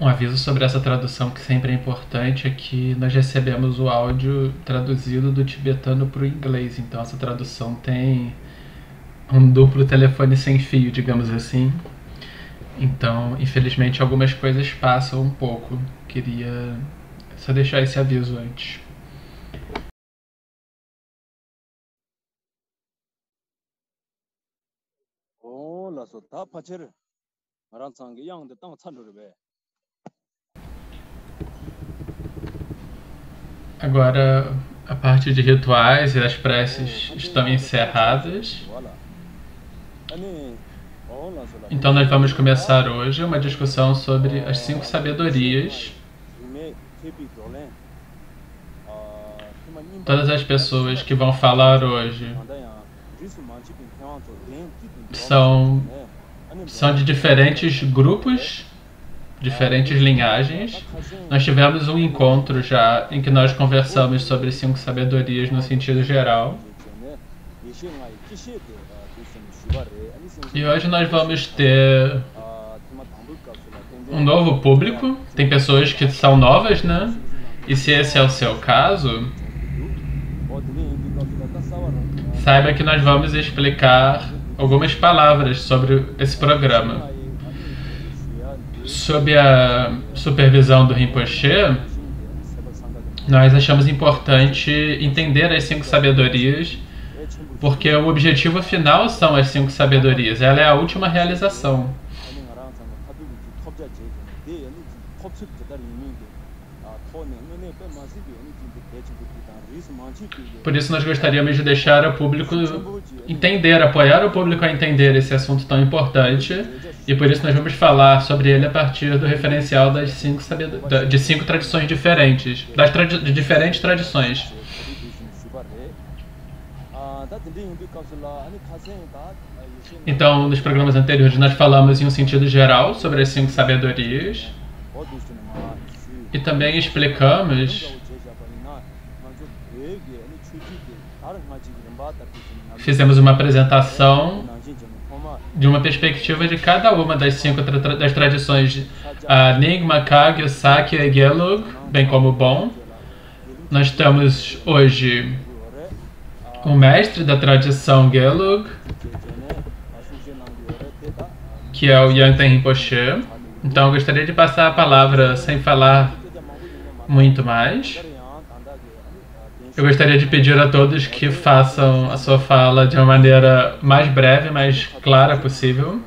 Um aviso sobre essa tradução que sempre é importante é que nós recebemos o áudio traduzido do tibetano para o inglês, então essa tradução tem um duplo telefone sem fio, digamos assim. Então, infelizmente, algumas coisas passam um pouco. Queria só deixar esse aviso antes. Agora, a parte de rituais e as preces estão encerradas. Então nós vamos começar hoje uma discussão sobre as 5 sabedorias. Todas as pessoas que vão falar hoje são de diferentes grupos, diferentes linhagens. Nós tivemos um encontro já em que nós conversamos sobre 5 sabedorias no sentido geral. E hoje nós vamos ter um novo público. Tem pessoas que são novas, né? E se esse é o seu caso, saiba que nós vamos explicar algumas palavras sobre esse programa. Sob a supervisão do Rinpoche, nós achamos importante entender as 5 sabedorias, porque o objetivo final são as 5 sabedorias. Ela é a última realização. Por isso nós gostaríamos de deixar o público entender, apoiar o público a entender esse assunto tão importante, e por isso nós vamos falar sobre ele a partir do referencial das 5 tradições diferentes, de diferentes tradições. Então, nos programas anteriores nós falamos em um sentido geral sobre as 5 sabedorias e também explicamos, fizemos uma apresentação de uma perspectiva de cada uma das 5 das tradições Nyingma, Kagyu, Sakya e Gelug, bem como o Bon. Nós temos hoje o mestre da tradição Gelug, que é o Yangten Rinpoche. Então eu gostaria de passar a palavra sem falar muito mais. Eu gostaria de pedir a todos que façam a sua fala de uma maneira mais breve, mais clara possível.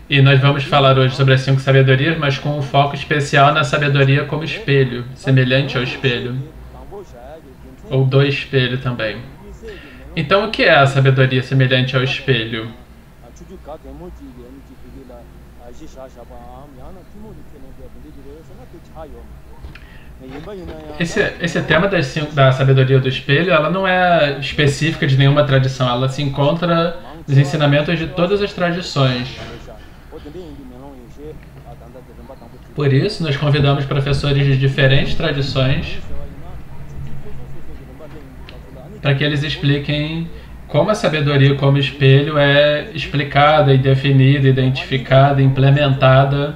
E nós vamos falar hoje sobre as 5 sabedorias, mas com um foco especial na sabedoria como espelho, semelhante ao espelho. Ou do espelho também. Então, o que é a sabedoria semelhante ao espelho? Esse tema da sabedoria do espelho, ela não é específica de nenhuma tradição, ela se encontra nos ensinamentos de todas as tradições. Por isso, nós convidamos professores de diferentes tradições para que eles expliquem como a sabedoria como espelho é explicada e definida, identificada, implementada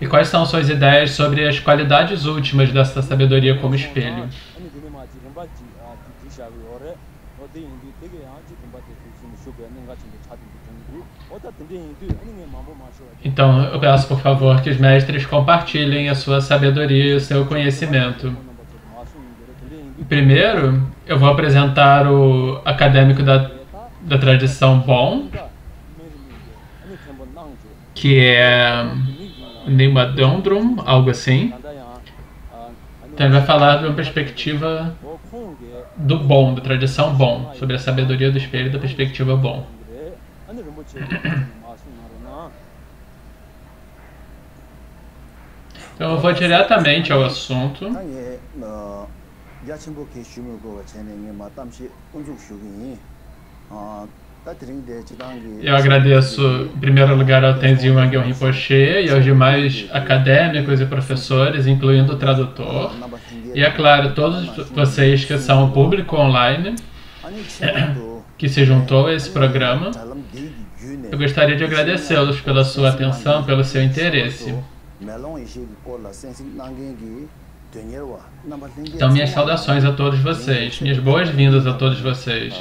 e quais são suas ideias sobre as qualidades últimas dessa sabedoria como espelho. Então, eu peço, por favor, que os mestres compartilhem a sua sabedoria e o seu conhecimento. Primeiro, eu vou apresentar o acadêmico da tradição Bon, que é Nyingma Dondrum, algo assim. Então, ele vai falar de uma perspectiva do Bon, da tradição Bon, sobre a sabedoria do espelho da perspectiva Bon. Então eu vou diretamente ao assunto. Eu agradeço, em primeiro lugar, ao Tenzin Wangyal Rinpoche e aos demais acadêmicos e professores, incluindo o tradutor. E, é claro, todos vocês que são o público online, que se juntou a esse programa. Eu gostaria de agradecê-los pela sua atenção, pelo seu interesse. Então, minhas saudações a todos vocês, minhas boas-vindas a todos vocês.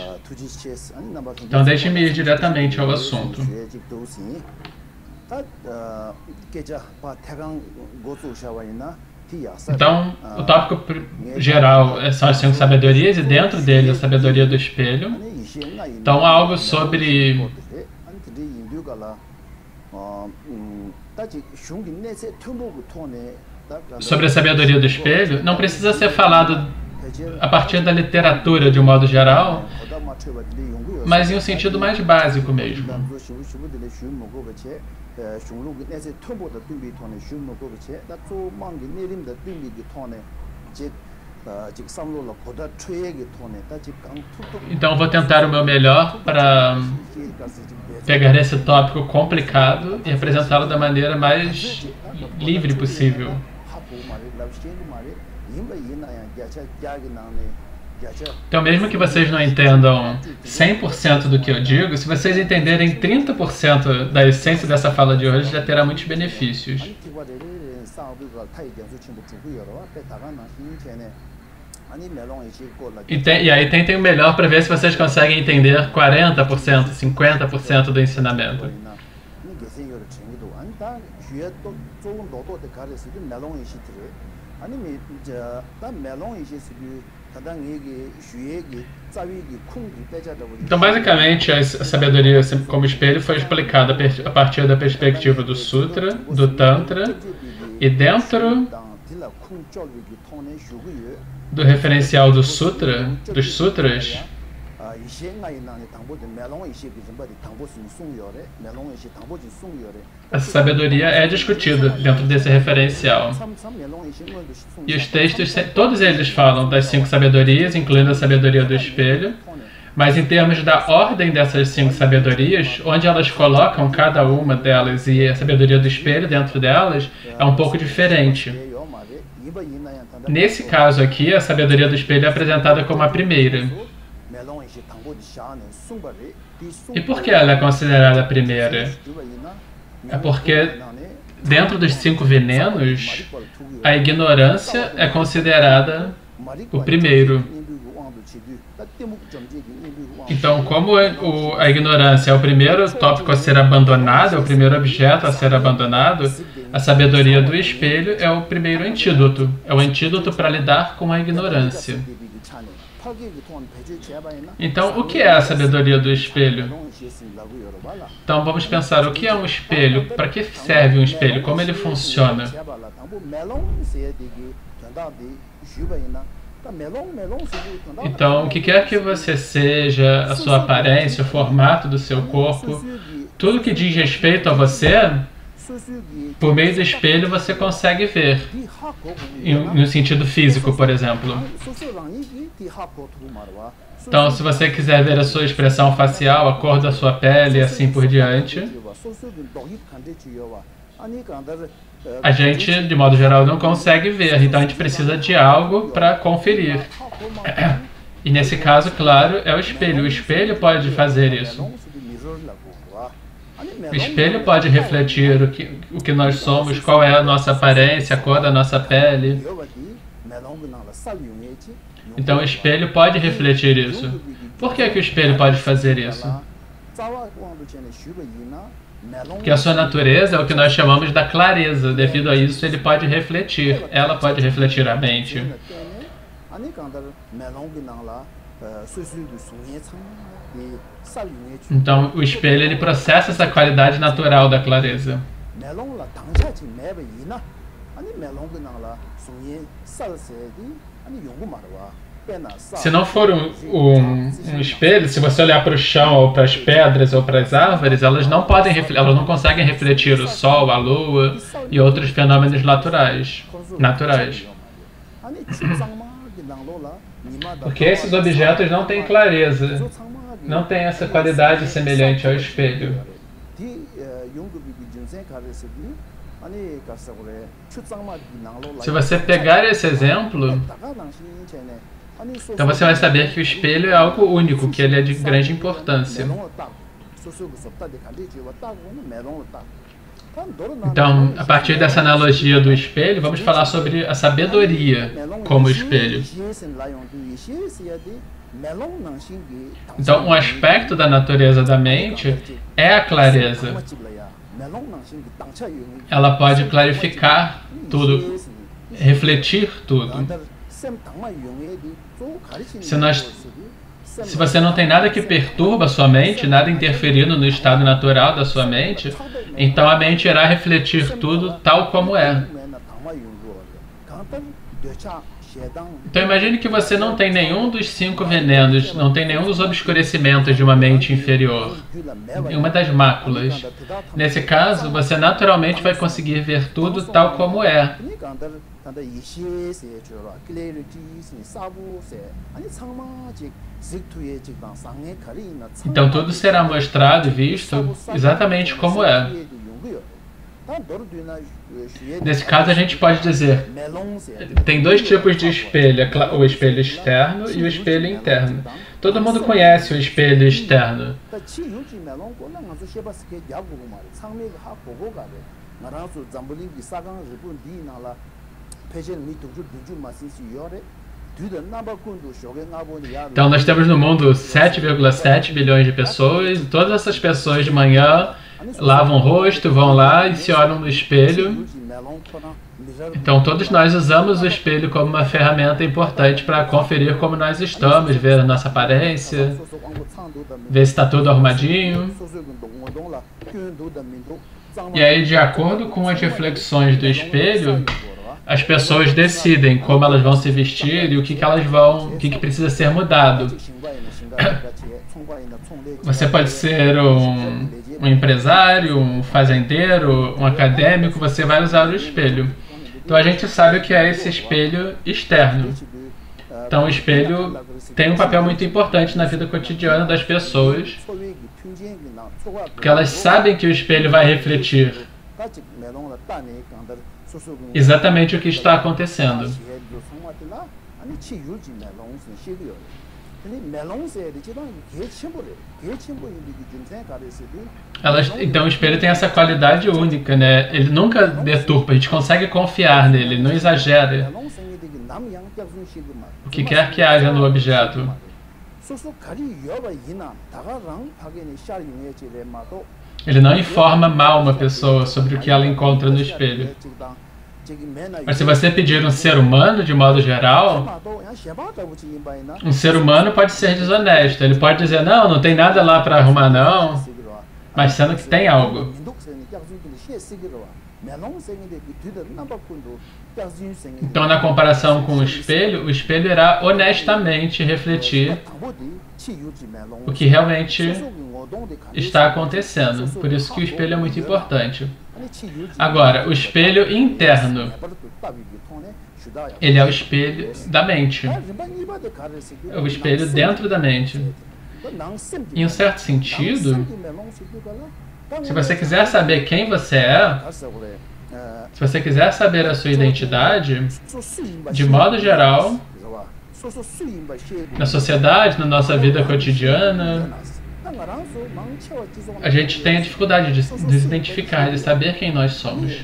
Então, deixem-me ir diretamente ao assunto. Então, o tópico geral são as 5 sabedorias e dentro dele a sabedoria do espelho. Então, algo sobre a sabedoria do espelho não precisa ser falado a partir da literatura de um modo geral, mas em um sentido mais básico mesmo. Então vou tentar o meu melhor para pegar esse tópico complicado e apresentá-lo da maneira mais livre possível. Então, mesmo que vocês não entendam 100% do que eu digo, se vocês entenderem 30% da essência dessa fala de hoje, já terá muitos benefícios. E aí tentem o melhor para ver se vocês conseguem entender 40%, 50% do ensinamento. Então, basicamente, a sabedoria como espelho foi explicada a partir da perspectiva do Sutra, do Tantra, e dentro do referencial do Sutra, dos Sutras, a sabedoria é discutida dentro desse referencial. E os textos, todos eles falam das 5 sabedorias, incluindo a sabedoria do espelho, mas em termos da ordem dessas 5 sabedorias, onde elas colocam cada uma delas e a sabedoria do espelho dentro delas, é um pouco diferente. Nesse caso aqui, a sabedoria do espelho é apresentada como a primeira. E por que ela é considerada a primeira? É porque dentro dos 5 venenos, a ignorância é considerada o primeiro. Então, como a ignorância é o primeiro tópico a ser abandonado, é o primeiro objeto a ser abandonado, a sabedoria do espelho é o primeiro antídoto. É o antídoto para lidar com a ignorância. Então, o que é a sabedoria do espelho? Então, vamos pensar, o que é um espelho? Para que serve um espelho? Como ele funciona? Então, o que quer que você seja, a sua aparência, o formato do seu corpo, tudo que diz respeito a você, por meio do espelho você consegue ver, no sentido físico, por exemplo. Então, se você quiser ver a sua expressão facial, a cor da sua pele e assim por diante, a gente, de modo geral, não consegue ver, então a gente precisa de algo para conferir. E nesse caso, claro, é o espelho. O espelho pode fazer isso. O espelho pode refletir o que nós somos, qual é a nossa aparência, a cor da nossa pele. Então o espelho pode refletir isso. Por que o espelho pode fazer isso? Porque a sua natureza é o que nós chamamos da clareza. Devido a isso, ele pode refletir. Ela pode refletir a mente. Então, o espelho ele processa essa qualidade natural da clareza. Se não for um espelho, se você olhar para o chão, ou para as pedras, ou para as árvores, elas não conseguem refletir o sol, a lua e outros fenômenos naturais. Porque esses objetos não têm clareza. não tem essa qualidade semelhante ao espelho. Se você pegar esse exemplo, então você vai saber que o espelho é algo único, que ele é de grande importância. Então, a partir dessa analogia do espelho, vamos falar sobre a sabedoria como espelho. Então, um aspecto da natureza da mente é a clareza. Ela pode clarificar tudo, refletir tudo. Se você não tem nada que perturba a sua mente, nada interferindo no estado natural da sua mente, então a mente irá refletir tudo tal como é. Então imagine que você não tem nenhum dos 5 venenos, não tem nenhum dos obscurecimentos de uma mente inferior, uma das máculas. Nesse caso, você naturalmente vai conseguir ver tudo tal como é. Então tudo será mostrado e visto exatamente como é. Nesse caso a gente pode dizer, tem 2 tipos de espelho, o espelho externo e o espelho interno. Todo mundo conhece o espelho externo. Então nós temos no mundo 7,7 bilhões de pessoas, e todas essas pessoas de manhã lavam o rosto, vão lá e se olham no espelho. Então todos nós usamos o espelho como uma ferramenta importante para conferir como nós estamos, ver a nossa aparência, ver se está tudo arrumadinho. E aí, de acordo com as reflexões do espelho, as pessoas decidem como elas vão se vestir e o que elas vão, o que precisa ser mudado. Você pode ser um empresário, um fazendeiro, um acadêmico, você vai usar o espelho. Então a gente sabe o que é esse espelho externo. Então o espelho tem um papel muito importante na vida cotidiana das pessoas, porque elas sabem que o espelho vai refletir exatamente o que está acontecendo. Então o espelho tem essa qualidade única, né? Ele nunca deturpa, a gente consegue confiar nele, ele não exagera o que quer que haja no objeto. Ele não informa mal uma pessoa sobre o que ela encontra no espelho. Mas se você pedir um ser humano, de modo geral, um ser humano pode ser desonesto. Ele pode dizer, não, não tem nada lá para arrumar não, mas sendo que tem algo. Então, na comparação com o espelho irá honestamente refletir o que realmente está acontecendo. Por isso que o espelho é muito importante. Agora, o espelho interno, ele é o espelho da mente. É o espelho dentro da mente. Em um certo sentido, se você quiser saber quem você é, se você quiser saber a sua identidade, de modo geral, na sociedade, na nossa vida cotidiana, a gente tem a dificuldade de nos identificar, de saber quem nós somos.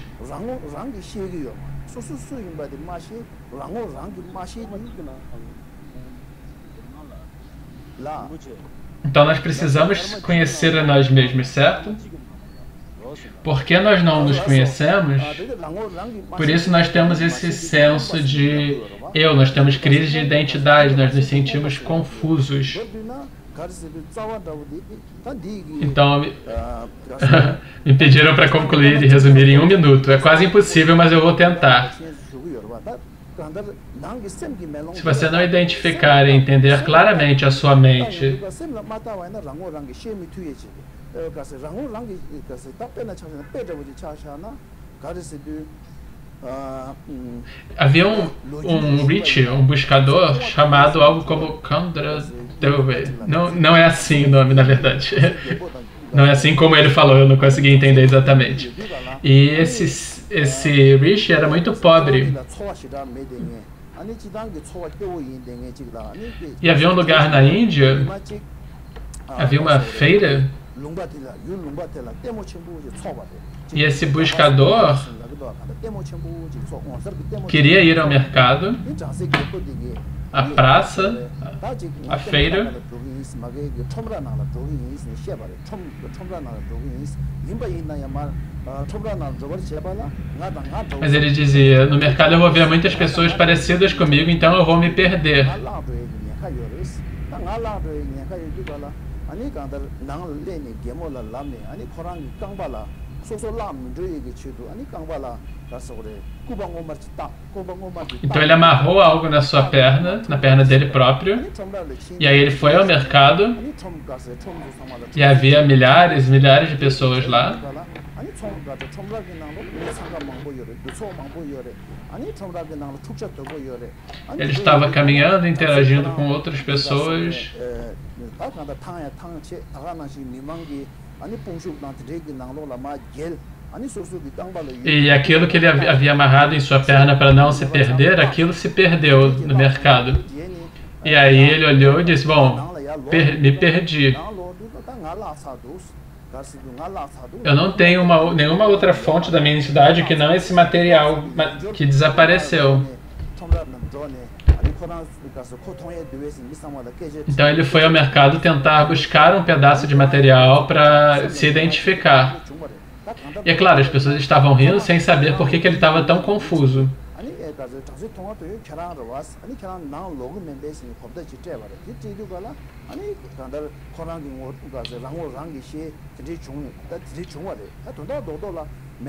Então nós precisamos conhecer a nós mesmos, certo? Porque nós não nos conhecemos, por isso nós temos esse senso de eu, nós temos crise de identidade, nós nos sentimos confusos. Então, me pediram para concluir e resumir em 1 minuto. É quase impossível, mas eu vou tentar. Se você não identificar e entender claramente a sua mente, Havia um Rishi, um buscador, chamado algo como Kandra Dove. Não é assim o nome, na verdade. Não é assim como ele falou, eu não consegui entender exatamente. E esse Rishi era muito pobre. E havia um lugar na Índia, havia uma feira, e esse buscador queria ir ao mercado, à praça, à feira, mas ele dizia, no mercado eu vou ver muitas pessoas parecidas comigo, então eu vou me perder. Então ele amarrou algo na sua perna, na perna dele próprio, e aí ele foi ao mercado, e havia milhares e milhares de pessoas lá. Ele estava caminhando, interagindo com outras pessoas. E aquilo que ele havia amarrado em sua perna para não se perder, aquilo se perdeu no mercado. E aí ele olhou e disse, bom, me perdi. Eu não tenho nenhuma outra fonte da minha identidade que não esse material que desapareceu. Então ele foi ao mercado tentar buscar um pedaço de material para se identificar. E é claro, as pessoas estavam rindo sem saber por que ele estava tão confuso.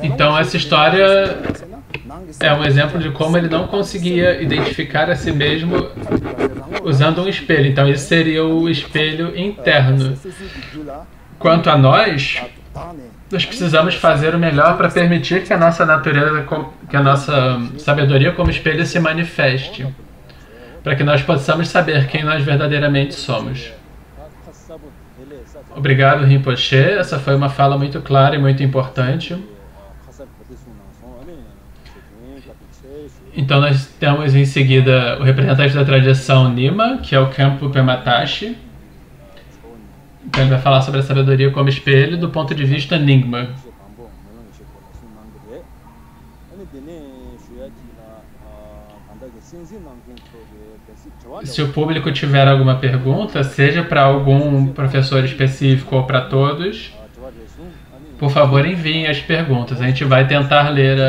Então essa história é um exemplo de como ele não conseguia identificar a si mesmo usando um espelho. Então esse seria o espelho interno. Quanto a nós precisamos fazer o melhor para permitir que a nossa natureza, que a nossa sabedoria como espelho se manifeste, para que nós possamos saber quem nós verdadeiramente somos. Obrigado, Rinpoche. Essa foi uma fala muito clara e muito importante. Então nós temos em seguida o representante da tradição Nima, que é o Khenpo Pema Tashi. Então ele vai falar sobre a sabedoria como espelho do ponto de vista Nyingma. Se o público tiver alguma pergunta, seja para algum professor específico ou para todos, por favor enviem as perguntas. A gente vai tentar ler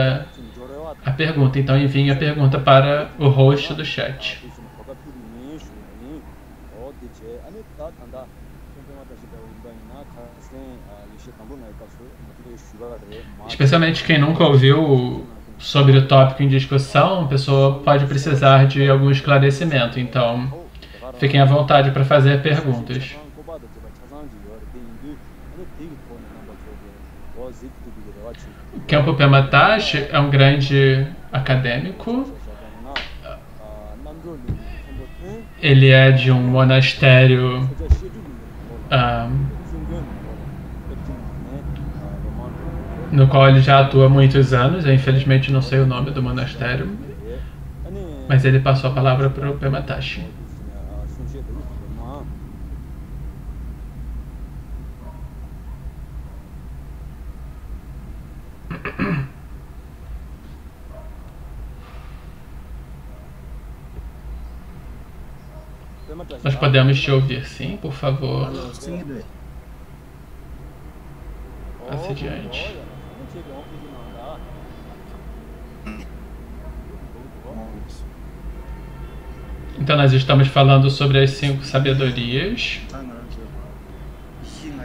a pergunta. Então enviem a pergunta para o host do chat. Especialmente quem nunca ouviu sobre o tópico em discussão, a pessoa pode precisar de algum esclarecimento. Então, fiquem à vontade para fazer perguntas. Khenpo Pema Tashi é um grande acadêmico. Ele é de um monastério no qual ele já atua há muitos anos. Eu infelizmente não sei o nome do monastério, mas ele passou a palavra para o Pema Tashi. Nós podemos te ouvir, sim, por favor. Passe adiante. Então nós estamos falando sobre as 5 sabedorias.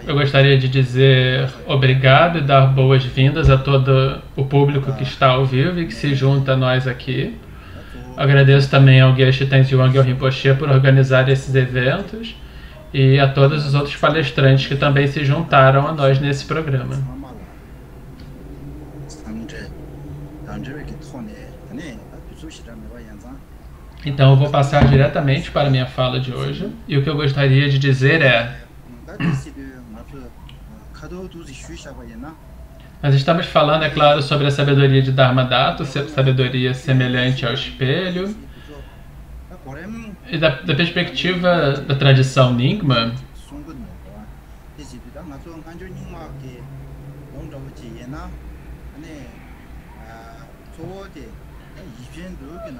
Eu gostaria de dizer obrigado e dar boas-vindas a todo o público que está ao vivo e que se junta a nós aqui. Agradeço também ao Geshe Tenzin Wangyal Rinpoche por organizar esses eventos e a todos os outros palestrantes que também se juntaram a nós nesse programa. Então eu vou passar diretamente para a minha fala de hoje. E o que eu gostaria de dizer é: nós estamos falando, é claro, sobre a sabedoria de Dharmadhatu, sabedoria semelhante ao espelho. E da perspectiva da tradição Nyingma,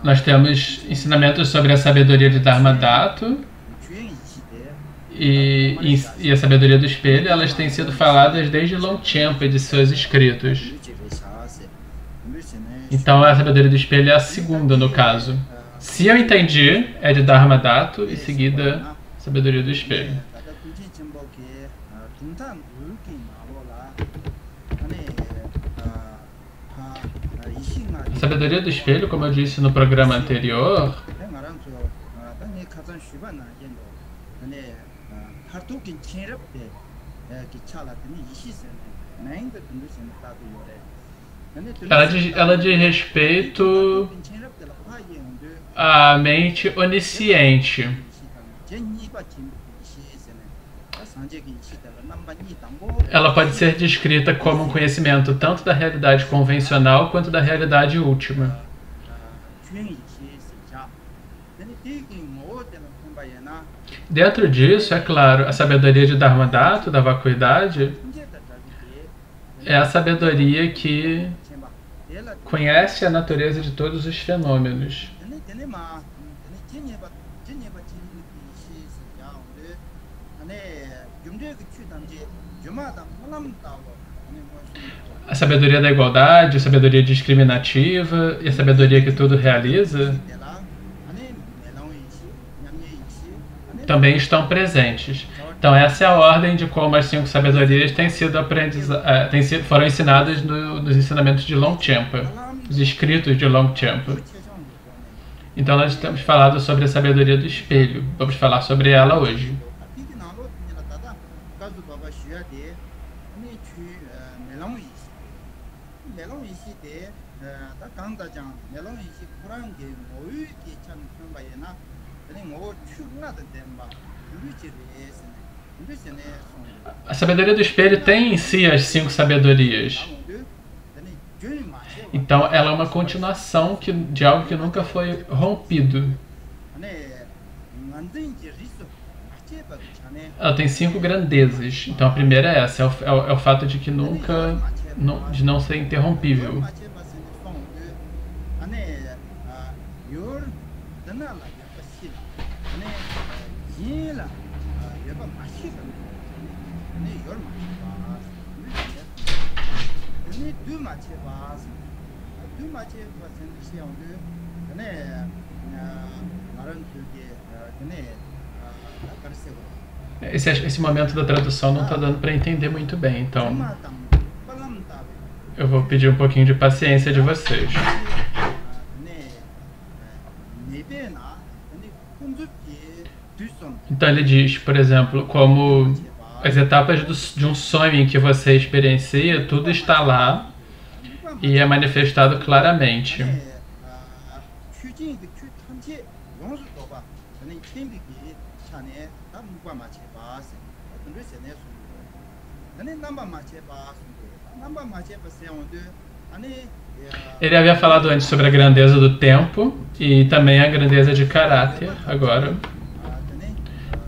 nós temos ensinamentos sobre a sabedoria de Dharmadhatu e a sabedoria do espelho. Elas têm sido faladas desde Longchenpa de seus escritos. Então a sabedoria do espelho é a segunda, no caso. Se eu entendi, é de Dharmadhatu e seguida sabedoria do espelho. A sabedoria do espelho, como eu disse no programa anterior, ela diz respeito à mente onisciente. Ela pode ser descrita como um conhecimento tanto da realidade convencional quanto da realidade última. Dentro disso, é claro, a sabedoria de Dharmadhatu, da vacuidade, é a sabedoria que conhece a natureza de todos os fenômenos. A sabedoria da igualdade, a sabedoria discriminativa e a sabedoria que tudo realiza também estão presentes. Então essa é a ordem de como as 5 sabedorias têm sido foram ensinadas nos ensinamentos de Longchenpa, os escritos de Longchenpa. Então nós temos falado sobre a sabedoria do espelho. Vamos falar sobre ela hoje. A sabedoria do espelho tem em si as 5 sabedorias. Então ela é uma continuação de algo que nunca foi rompido. Ela tem 5 grandezas. Então a primeira é essa, é o fato de que de não ser interrompível. Esse momento da tradução não está dando para entender muito bem, então eu vou pedir um pouquinho de paciência de vocês. Então ele diz, por exemplo, como as etapas de um sonho em que você experiencia, tudo está lá e é manifestado claramente. Ele havia falado antes sobre a grandeza do tempo e também a grandeza de caráter, agora,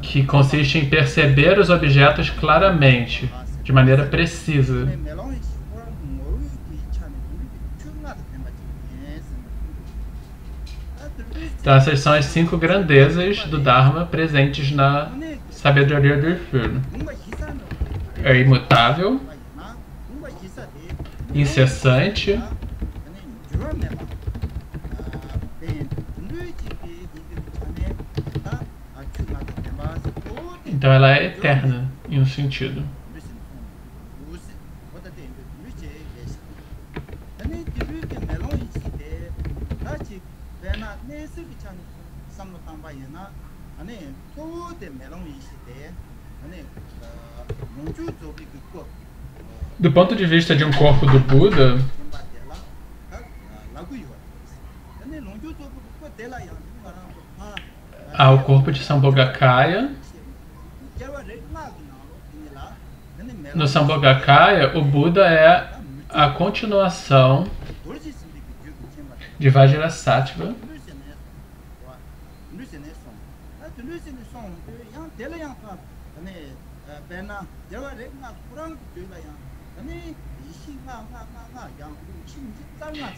que consiste em perceber os objetos claramente, de maneira precisa. Então essas são as 5 grandezas do Dharma presentes na sabedoria do espelho. É imutável, incessante, então ela é eterna, em um sentido. Do ponto de vista de um corpo do Buda, ao corpo de Sambhogakaya. No Sambhogakaya, o Buda é a continuação de Vajrasattva.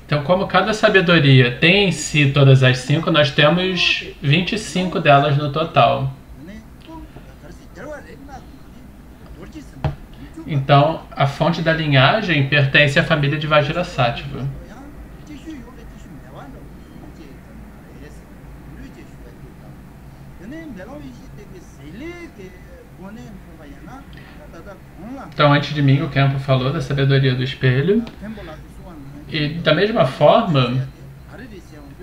Então, como cada sabedoria tem em si todas as 5, nós temos 25 delas no total. Então, a fonte da linhagem pertence à família de Vajrasattva. Então, antes de mim, o Khenpo falou da sabedoria do espelho. E, da mesma forma,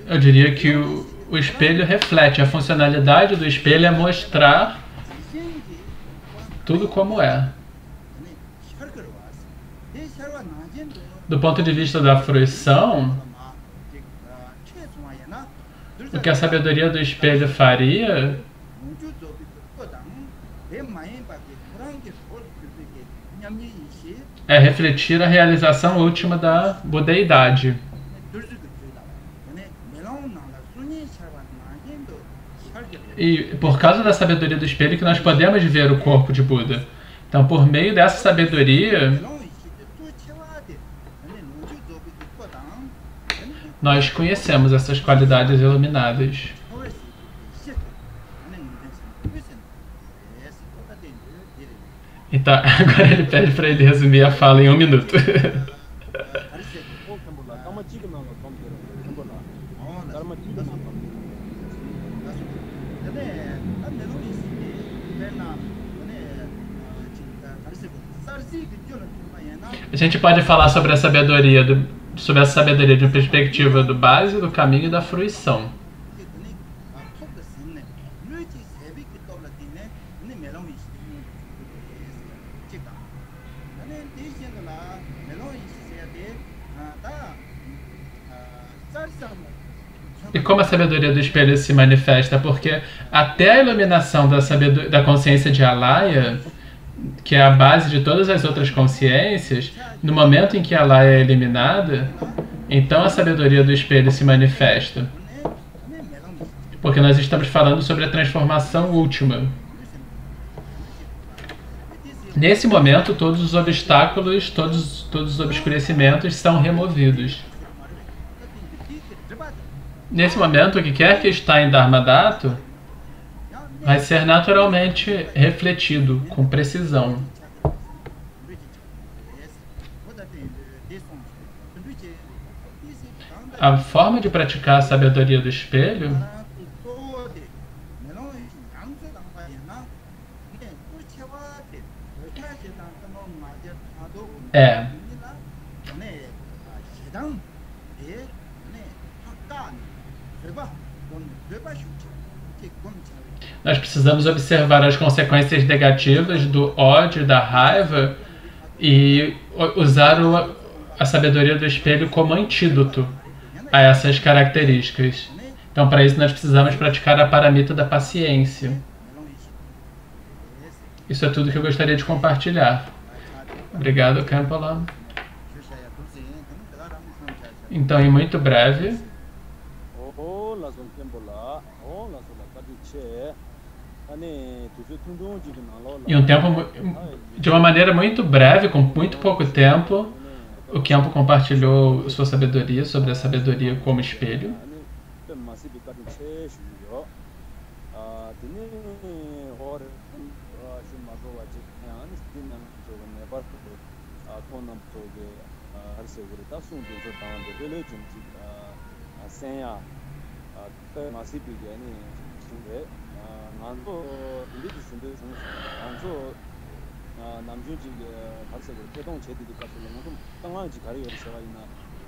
eu diria que o espelho reflete. A funcionalidade do espelho é mostrar tudo como é. Do ponto de vista da fruição, o que a sabedoria do espelho faria é refletir a realização última da budeidade. E por causa da sabedoria do espelho que nós podemos ver o corpo de Buda. Então, por meio dessa sabedoria, nós conhecemos essas qualidades iluminadas. Então, agora ele pede para ele resumir a fala em 1 minuto. A gente pode falar sobre a sabedoria sobre essa sabedoria de uma perspectiva do base, do caminho e da fruição. E como a sabedoria do espelho se manifesta? Porque até a iluminação da consciência de Alaya, que é a base de todas as outras consciências, no momento em que Alaya é eliminada, então a sabedoria do espelho se manifesta. Porque nós estamos falando sobre a transformação última. Nesse momento, todos os obstáculos, todos os obscurecimentos são removidos. Nesse momento, o que quer que está em Dharmadhatu vai ser naturalmente refletido, com precisão. A forma de praticar a sabedoria do espelho é nós precisamos observar as consequências negativas do ódio e da raiva e usar a sabedoria do espelho como antídoto a essas características. Então, para isso, nós precisamos praticar a paramita da paciência. Isso é tudo que eu gostaria de compartilhar. Obrigado, Khenpo. Então, em muito breve, em um tempo, de uma maneira muito breve, com muito pouco tempo, o Khenpo compartilhou sua sabedoria sobre a sabedoria como espelho.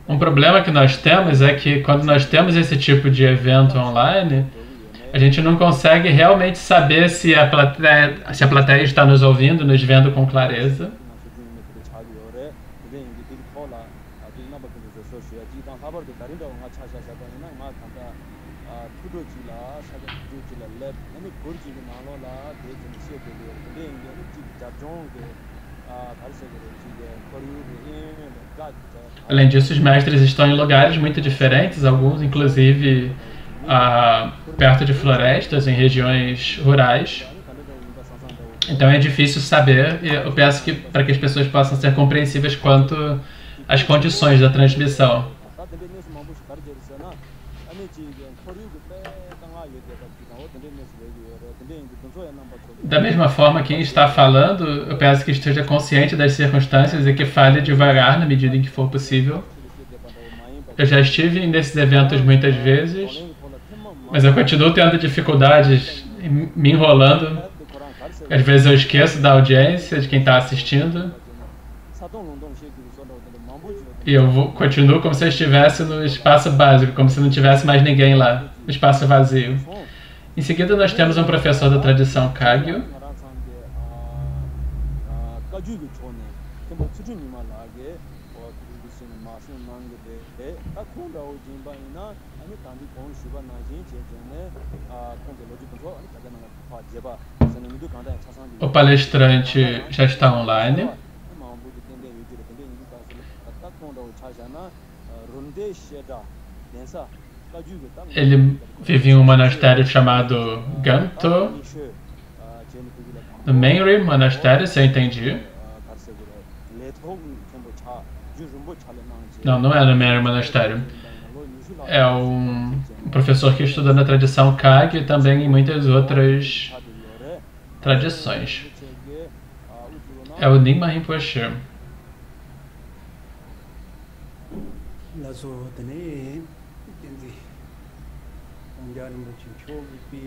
Um problema que nós temos é que quando nós temos esse tipo de evento online, a gente não consegue realmente saber se a plateia está nos ouvindo, nos vendo com clareza. Além disso, os mestres estão em lugares muito diferentes, alguns inclusive perto de florestas, em regiões rurais. Então é difícil saber, e eu peço que para que as pessoas possam ser compreensíveis quanto às condições da transmissão. Da mesma forma, quem está falando, eu peço que esteja consciente das circunstâncias e que fale devagar na medida em que for possível. Eu já estive nesses eventos muitas vezes, mas eu continuo tendo dificuldades me enrolando. Às vezes eu esqueço da audiência, de quem está assistindo. E eu continuo como se eu estivesse no espaço básico, como se não tivesse mais ninguém lá, no espaço vazio. Em seguida nós temos um professor da tradição Kagyu. O palestrante já está online. Ele vive em um monastério chamado Ganto, no Menri monastério, se eu entendi. Não é no Menri monastério. É um professor que estuda na tradição Kagyu e também em muitas outras tradições. É o Nyingma Rinpoche.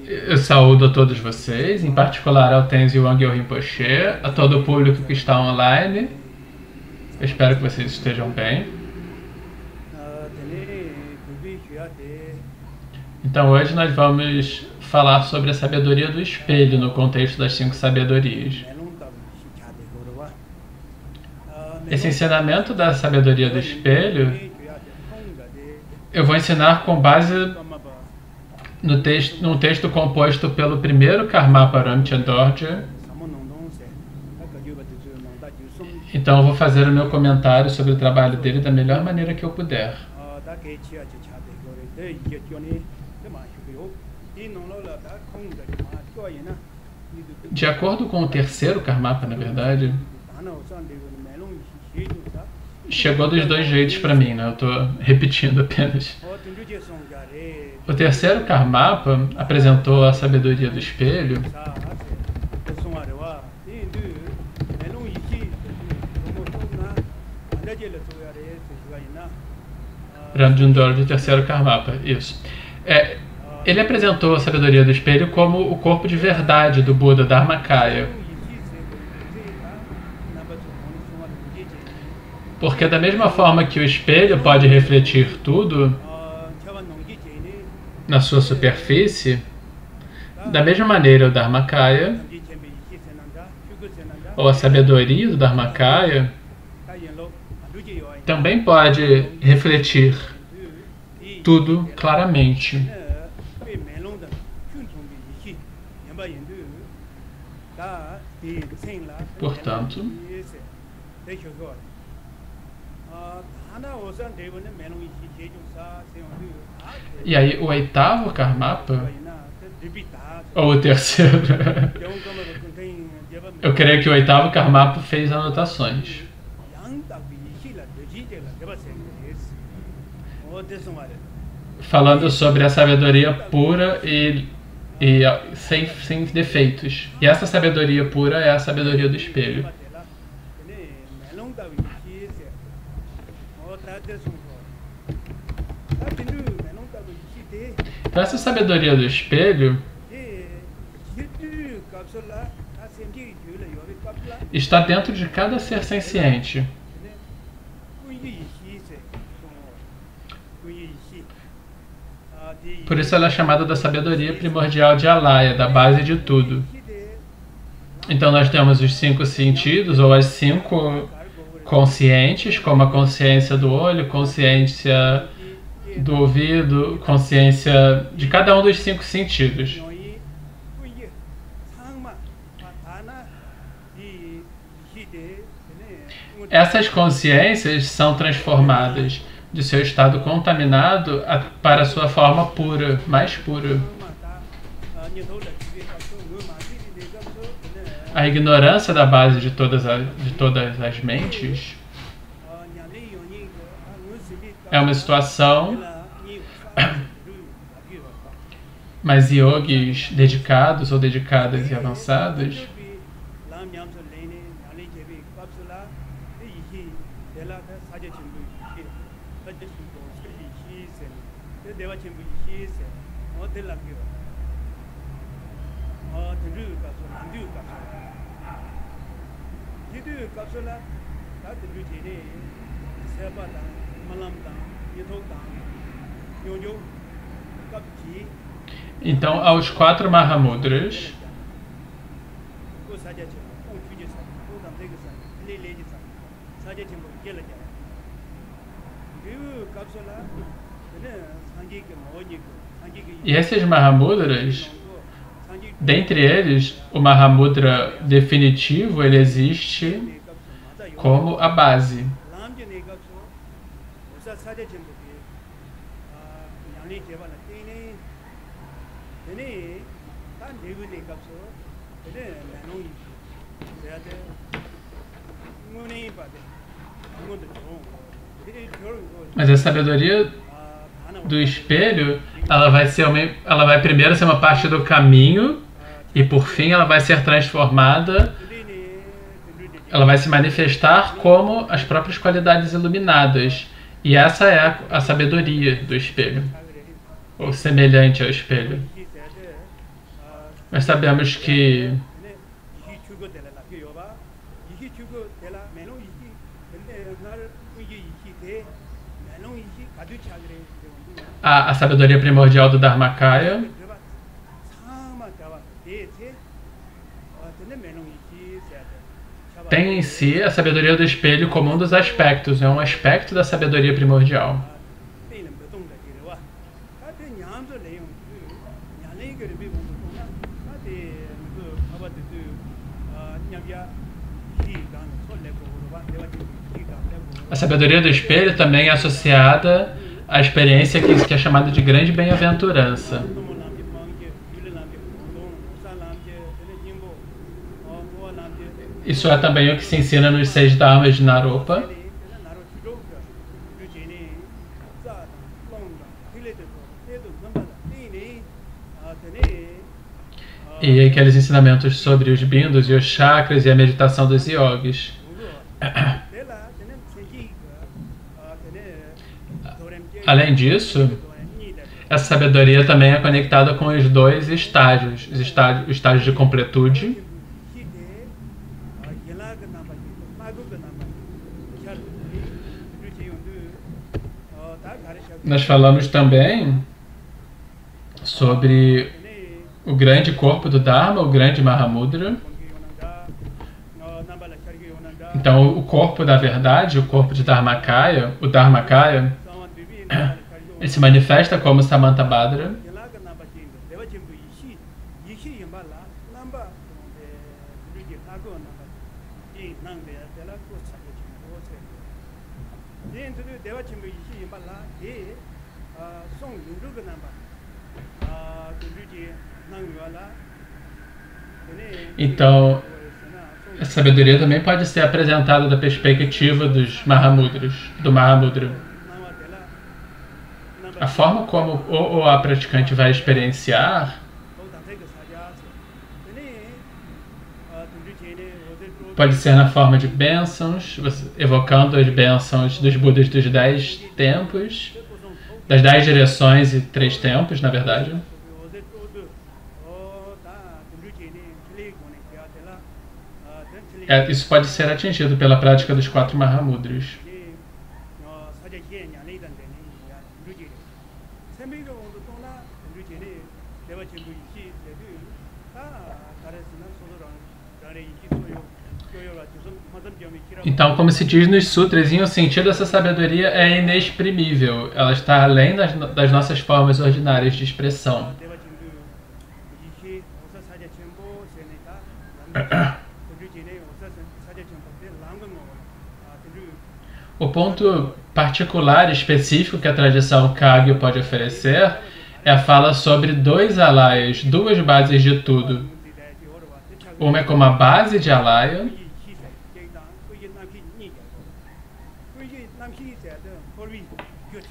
Eu saúdo a todos vocês, em particular ao Tenzin Wangyal Rinpoche, a todo o público que está online. Eu espero que vocês estejam bem. Então hoje nós vamos falar sobre a sabedoria do espelho no contexto das 5 sabedorias. Esse ensinamento da sabedoria do espelho eu vou ensinar com base num texto composto pelo primeiro Karmapa Ramchandra Dorje. Então eu vou fazer o meu comentário sobre o trabalho dele da melhor maneira que eu puder. De acordo com o terceiro Karmapa, na verdade, chegou dos dois jeitos para mim, né? Eu estou repetindo apenas. O terceiro Karmapa apresentou a sabedoria do espelho Ramchandra de terceiro Karmapa, isso. Ele apresentou a sabedoria do espelho como o corpo de verdade do Buda Dharmakaya. Porque da mesma forma que o espelho pode refletir tudo na sua superfície, da mesma maneira o Dharmakaya, ou a sabedoria do Dharmakaya, também pode refletir tudo claramente. Portanto, e aí o oitavo Karmapa, ou o terceiro, eu creio que o oitavo Karmapa fez anotações. Falando sobre a sabedoria pura e sem defeitos. E essa sabedoria pura é a sabedoria do espelho. Então essa sabedoria do espelho está dentro de cada ser senciente. Por isso ela é chamada da sabedoria primordial de Alaya, da base de tudo. Então nós temos os 5 sentidos, ou as 5 conscientes, como a consciência do olho, consciência do ouvido, consciência de cada um dos 5 sentidos. Essas consciências são transformadas de seu estado contaminado para a sua forma pura, mais pura. A ignorância da base de todas as mentes é uma situação, mas yogis dedicados ou dedicadas e avançados então, aos 4 Mahamudras, e esses Mahamudras, dentre eles, o Mahamudra definitivo, ele existe como a base. Mas a sabedoria do espelho, ela vai primeiro ser uma parte do caminho e por fim ela vai ser transformada, ela vai se manifestar como as próprias qualidades iluminadas. E essa é a sabedoria do espelho, ou semelhante ao espelho. Nós sabemos que a sabedoria primordial do Dharmakaya tem em si a sabedoria do espelho como um dos aspectos, é um aspecto da sabedoria primordial. A sabedoria do espelho também é associada à experiência que é chamada de grande bem-aventurança. Isso é também o que se ensina nos 6 dharmas de Naropa. E aqueles ensinamentos sobre os bindos e os chakras e a meditação dos yogis. Além disso, essa sabedoria também é conectada com os 2 estágios, o estágio de completude nós falamos também sobre o grande corpo do Dharma, o grande Mahamudra. Então, o corpo da verdade, o corpo de Dharmakaya, o Dharmakaya, ele se manifesta como Samantabhadra. Então, a sabedoria também pode ser apresentada da perspectiva dos Mahamudras, do Mahamudra. A forma como a praticante vai experienciar pode ser na forma de bênçãos, evocando as bênçãos dos Budas dos 10 tempos, das 10 direções e 3 tempos, na verdade. Isso pode ser atingido pela prática dos 4 Mahamudras. Então, como se diz nos sutras, em um sentido, essa sabedoria é inexprimível. Ela está além das nossas formas ordinárias de expressão. O ponto particular, específico que a tradição Kagyu pode oferecer é a fala sobre dois alayas, duas bases de tudo. Uma é como a base de alaya.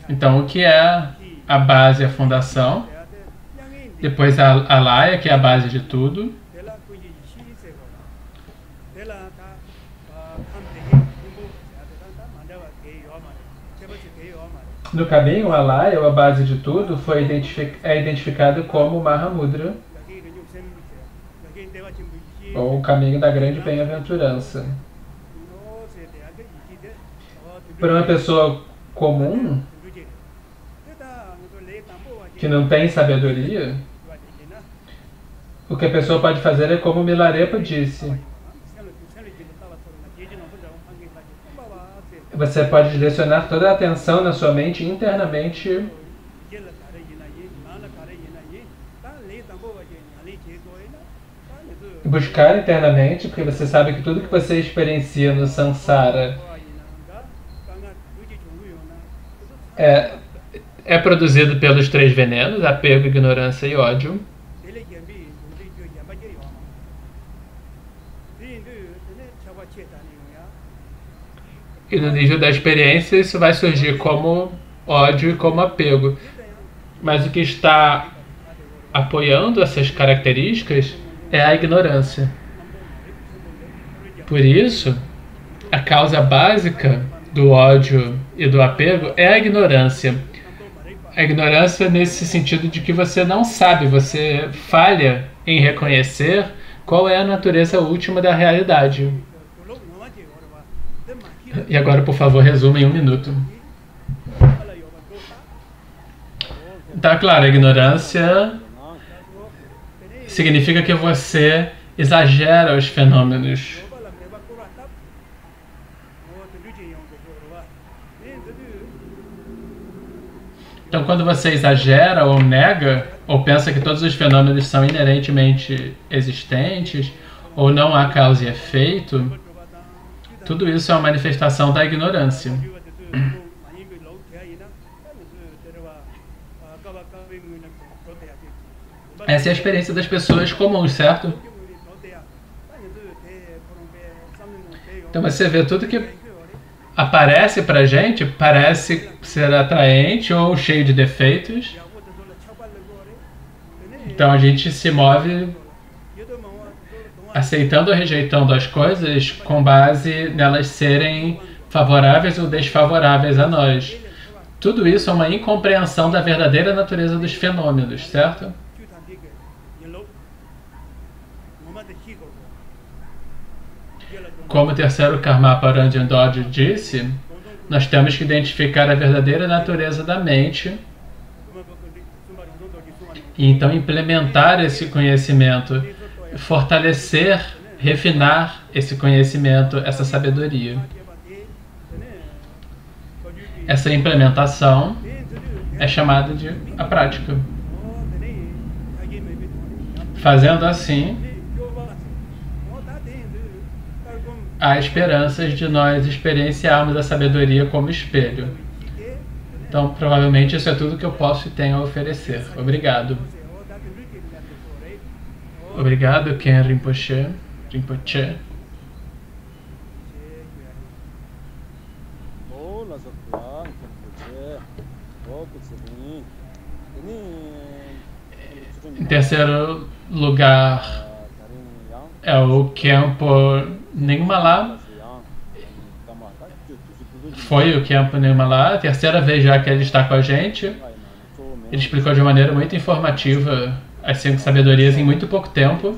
Então, o que é a base, a fundação? Depois a alaya, que é a base de tudo. No caminho, o alaya, ou a base de tudo, é identificado como Mahamudra, ou o caminho da grande bem-aventurança. Para uma pessoa comum, que não tem sabedoria, o que a pessoa pode fazer é como Milarepa disse. Você pode direcionar toda a atenção na sua mente internamente buscar internamente, porque você sabe que tudo que você experiencia no samsara é produzido pelos três venenos, apego, ignorância e ódio. E no nível da experiência isso vai surgir como ódio e como apego. Mas o que está apoiando essas características é a ignorância. Por isso, a causa básica do ódio e do apego é a ignorância. A ignorância nesse sentido de que você não sabe, você falha em reconhecer qual é a natureza última da realidade. E agora, por favor, resuma em 1 minuto. Tá claro, a ignorância significa que você exagera os fenômenos. Então, quando você exagera ou nega, ou pensa que todos os fenômenos são inerentemente existentes, ou não há causa e efeito, tudo isso é uma manifestação da ignorância. Essa é a experiência das pessoas comuns, certo? Então você vê tudo que aparece pra gente, parece ser atraente ou cheio de defeitos. Então a gente se move aceitando ou rejeitando as coisas com base nelas serem favoráveis ou desfavoráveis a nós. Tudo isso é uma incompreensão da verdadeira natureza dos fenômenos, certo? Como o terceiro Karmapa Ranjan Dodge disse, nós temos que identificar a verdadeira natureza da mente e então implementar esse conhecimento, fortalecer, refinar esse conhecimento, essa sabedoria. Essa implementação é chamada de a prática. Fazendo assim, há esperanças de nós experienciarmos a sabedoria como espelho. Então, provavelmente, isso é tudo que eu posso e tenho a oferecer. Obrigado. Obrigado, Ken Rinpoche. Em terceiro lugar é o Khenpo Nyingma. Foi o Khenpo Nyingma, a terceira vez já que ele está com a gente. Ele explicou de maneira muito informativa as 5 sabedorias em muito pouco tempo.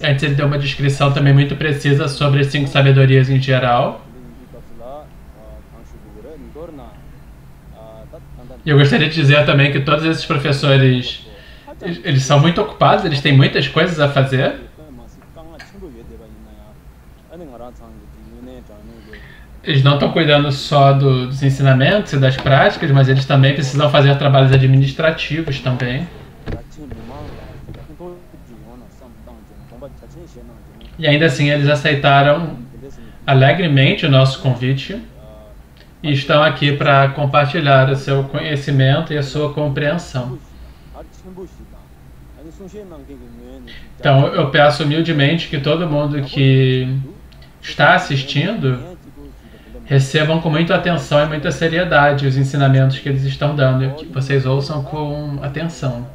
Antes ele deu uma descrição também muito precisa sobre as 5 sabedorias em geral. E eu gostaria de dizer também que todos esses professores, eles são muito ocupados, eles têm muitas coisas a fazer. Eles não estão cuidando só dos ensinamentos e das práticas, mas eles também precisam fazer trabalhos administrativos também. E ainda assim eles aceitaram alegremente o nosso convite e estão aqui para compartilhar o seu conhecimento e a sua compreensão. Então eu peço humildemente que todo mundo que está assistindo recebam com muita atenção e muita seriedade os ensinamentos que eles estão dando e que vocês ouçam com atenção.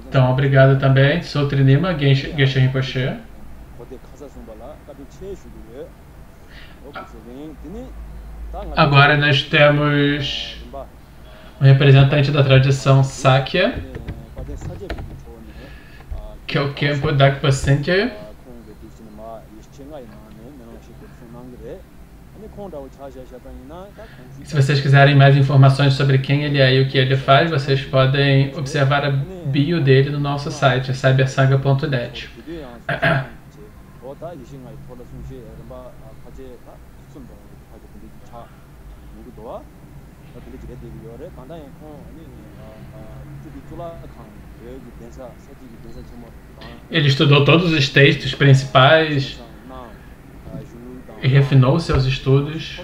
Então, obrigado também, Sotrinima Geshe Rinpoche. Agora nós temos um representante da tradição Sakya, que é o Khenpo Dakpa Sengye. Se vocês quiserem mais informações sobre quem ele é e o que ele faz, vocês podem observar a bio dele no nosso site, cybersanga.net. Ele estudou todos os textos principais e refinou seus estudos.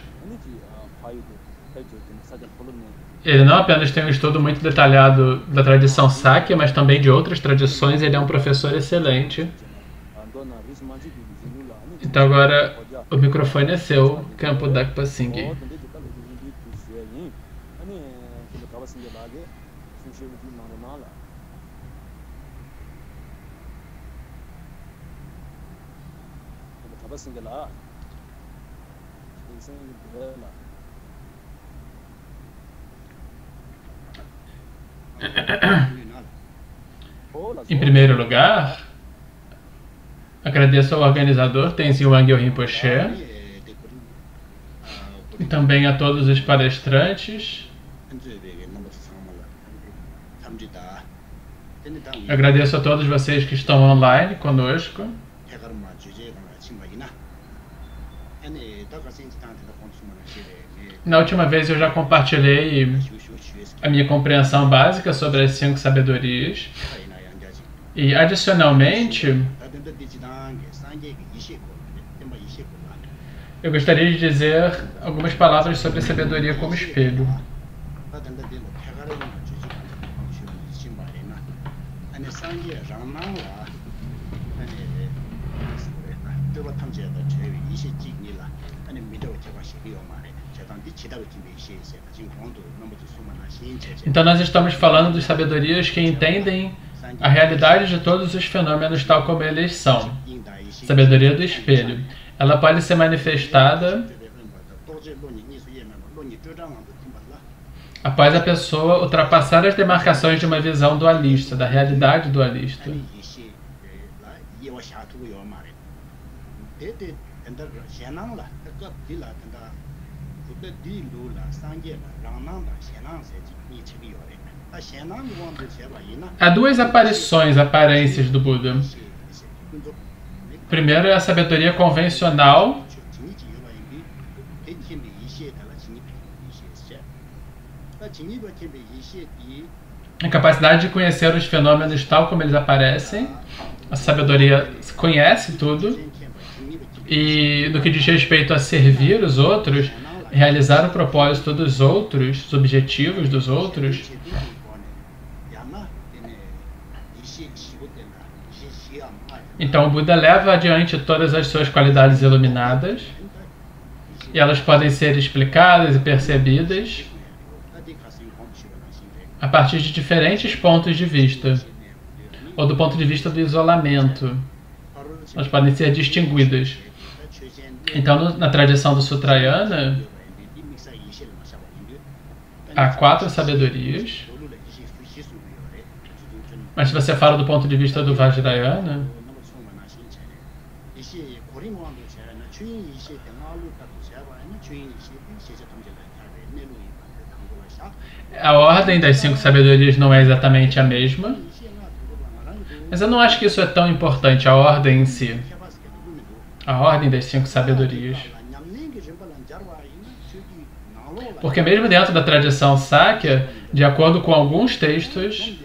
Ele não apenas tem um estudo muito detalhado da tradição Sakya, mas também de outras tradições. Ele é um professor excelente. Então agora o microfone é seu, Khenpo Dakpa Sengye. Em primeiro lugar, agradeço ao organizador Tenzin Wangyal Rinpoche e também a todos os palestrantes. Agradeço a todos vocês que estão online conosco. Na última vez eu já compartilhei a minha compreensão básica sobre as 5 sabedorias. E adicionalmente, eu gostaria de dizer algumas palavras sobre a sabedoria como espelho. Então nós estamos falando de sabedorias que entendem a realidade de todos os fenômenos tal como eles são. Sabedoria do espelho. Ela pode ser manifestada após a pessoa ultrapassar as demarcações de uma visão dualista, da realidade dualista. Há 2 aparições, aparências do Buda. Primeiro é a sabedoria convencional, a capacidade de conhecer os fenômenos tal como eles aparecem. A sabedoria conhece tudo. E no que diz respeito a servir os outros, realizar o propósito dos outros, os objetivos dos outros, então o Buda leva adiante todas as suas qualidades iluminadas e elas podem ser explicadas e percebidas a partir de diferentes pontos de vista, ou do ponto de vista do isolamento. Elas podem ser distinguidas. Então, na tradição do Sutrayana, há 4 sabedorias. Mas se você fala do ponto de vista do Vajrayana, A ordem das 5 sabedorias não é exatamente a mesma, mas eu não acho que isso é tão importante, a ordem em si. A ordem das 5 sabedorias. Porque mesmo dentro da tradição Sakya, de acordo com alguns textos,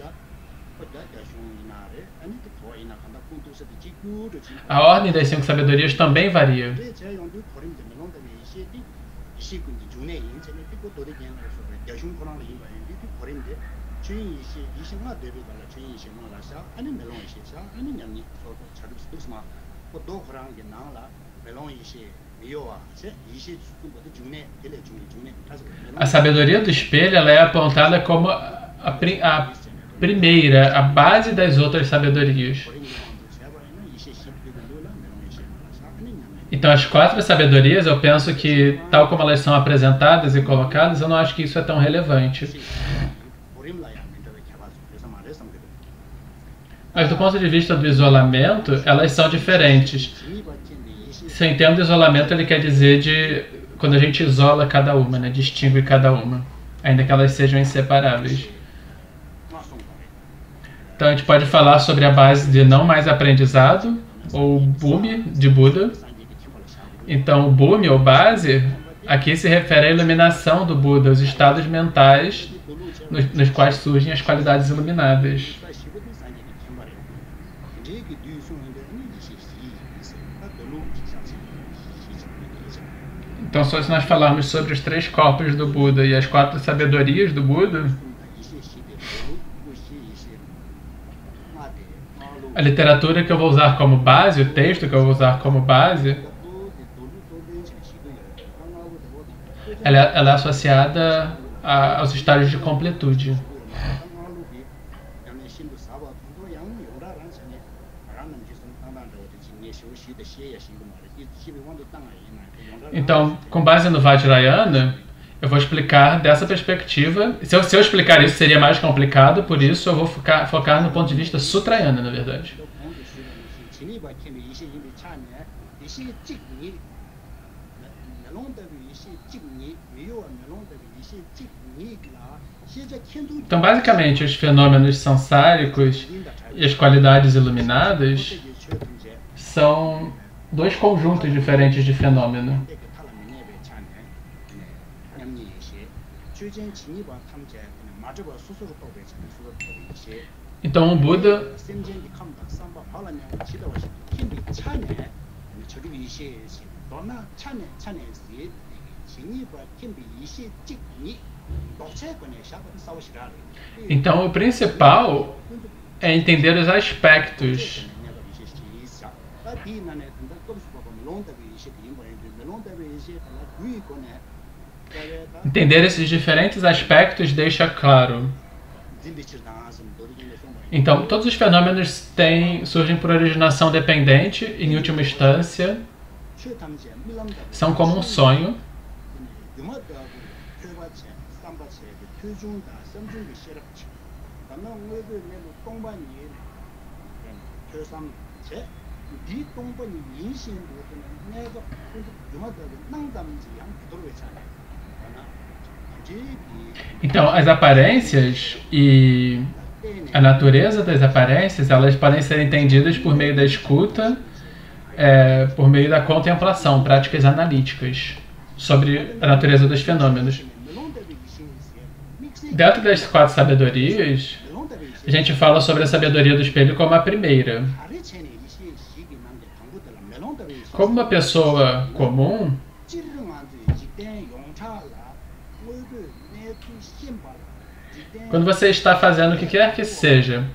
a ordem das 5 sabedorias também varia. A sabedoria do espelho ela é apontada como a primeira, a base das outras sabedorias. Então as 4 sabedorias, eu penso que, tal como elas são apresentadas e colocadas, eu não acho que isso é tão relevante. Mas do ponto de vista do isolamento, elas são diferentes. Se eu entendo isolamento, ele quer dizer de quando a gente isola cada uma, né? Distingue cada uma, ainda que elas sejam inseparáveis. Então a gente pode falar sobre a base de não mais aprendizado, ou Bhumi, de Buda. Então o Bhumi, ou base, aqui se refere à iluminação do Buda, os estados mentais nos quais surgem as qualidades iluminadas. Então, só se nós falarmos sobre os 3 corpos do Buda e as 4 sabedorias do Buda, a literatura que eu vou usar como base, o texto que eu vou usar como base, ela é associada aos estágios de completude. Então, com base no Vajrayana, eu vou explicar dessa perspectiva. Se eu explicar isso, seria mais complicado, por isso eu vou focar no ponto de vista Sutrayana, na verdade. Então, basicamente, os fenômenos sansáricos e as qualidades iluminadas são 2 conjuntos diferentes de fenômeno. Então o Buda Então o principal é entender os aspectos. Entender esses diferentes aspectos deixa claro. Então, todos os fenômenos surgem por originação dependente, e, em última instância, são como um sonho. Então, as aparências e a natureza das aparências, elas podem ser entendidas por meio da escuta, por meio da contemplação, práticas analíticas sobre a natureza dos fenômenos. Dentro das 4 sabedorias, a gente fala sobre a sabedoria do espelho como a primeira. Como uma pessoa comum, quando você está fazendo o que quer que seja,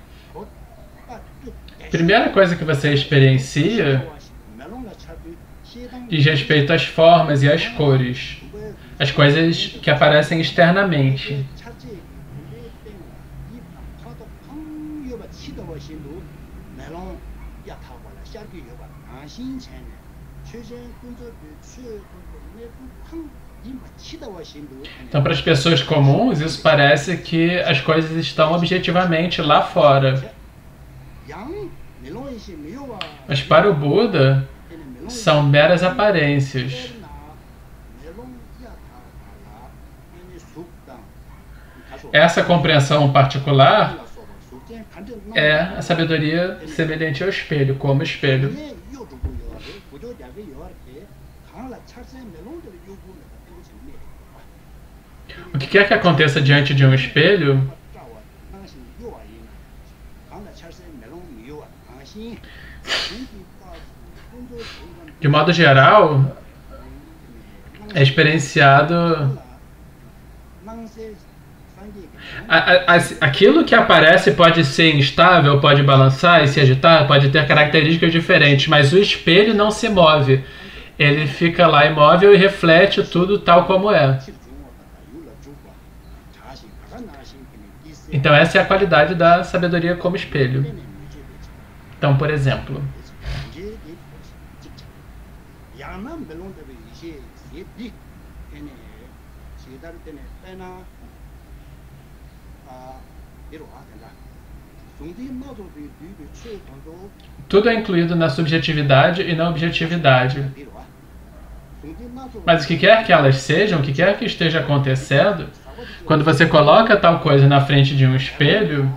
a primeira coisa que você experiencia diz respeito às formas e às cores, as coisas que aparecem externamente. Então, para as pessoas comuns, isso parece que as coisas estão objetivamente lá fora. Mas para o Buda, são meras aparências. Essa compreensão particular é a sabedoria semelhante ao espelho, como espelho. O que quer que aconteça diante de um espelho, de modo geral, é experienciado. Aquilo que aparece pode ser instável, pode balançar e se agitar, pode ter características diferentes, mas o espelho não se move. Ele fica lá imóvel e reflete tudo tal como é. Então essa é a qualidade da sabedoria como espelho. Então, por exemplo, tudo é incluído na subjetividade e na objetividade. Mas o que quer que elas sejam, o que quer que esteja acontecendo, quando você coloca tal coisa na frente de um espelho,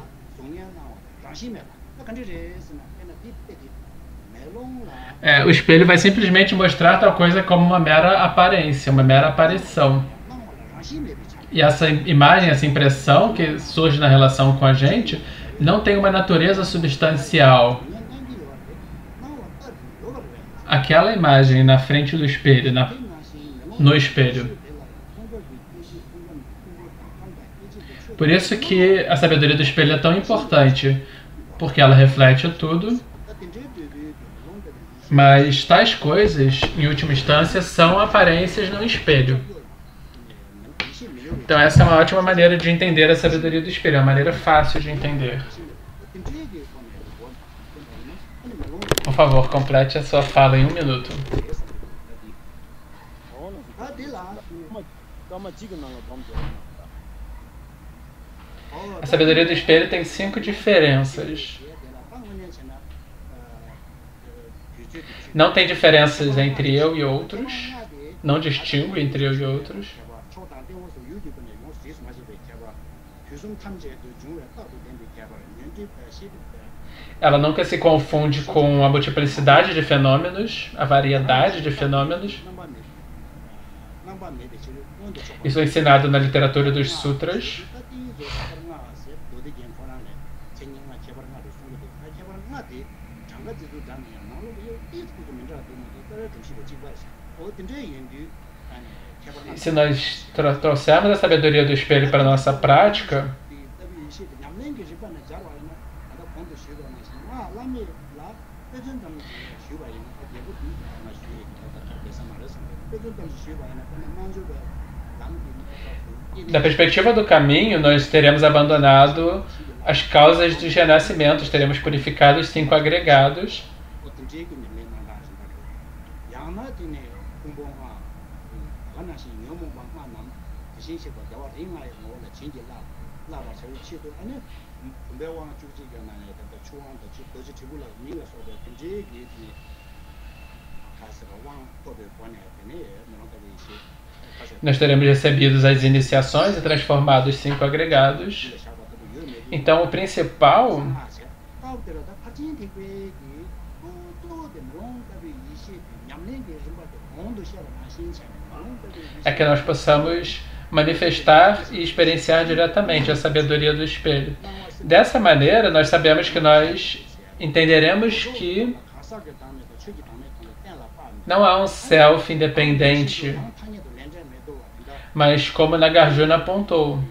o espelho vai simplesmente mostrar tal coisa como uma mera aparência, uma mera aparição. E essa imagem, essa impressão que surge na relação com a gente, não tem uma natureza substancial. Aquela imagem na frente do espelho, no espelho. Por isso que a sabedoria do espelho é tão importante, porque ela reflete tudo, mas tais coisas, em última instância, são aparências no espelho. Então essa é uma ótima maneira de entender a sabedoria do espelho, é uma maneira fácil de entender. Por favor, complete a sua fala em 1 minuto. A sabedoria do espelho tem 5 diferenças. Não tem diferenças entre eu e outros. Não distingue entre eu e outros. Ela nunca se confunde com a multiplicidade de fenômenos, a variedade de fenômenos. Isso é ensinado na literatura dos sutras. E se nós trouxermos a sabedoria do espelho para a nossa prática, da perspectiva do caminho, nós teremos abandonado as causas dos renascimentos, teremos purificado os 5 agregados. Nós teremos recebido as iniciações e transformado os 5 agregados. Então, o principal é que nós possamos manifestar e experienciar diretamente a sabedoria do espelho. Dessa maneira, nós sabemos que nós entenderemos que não há um self independente, mas como Nagarjuna apontou,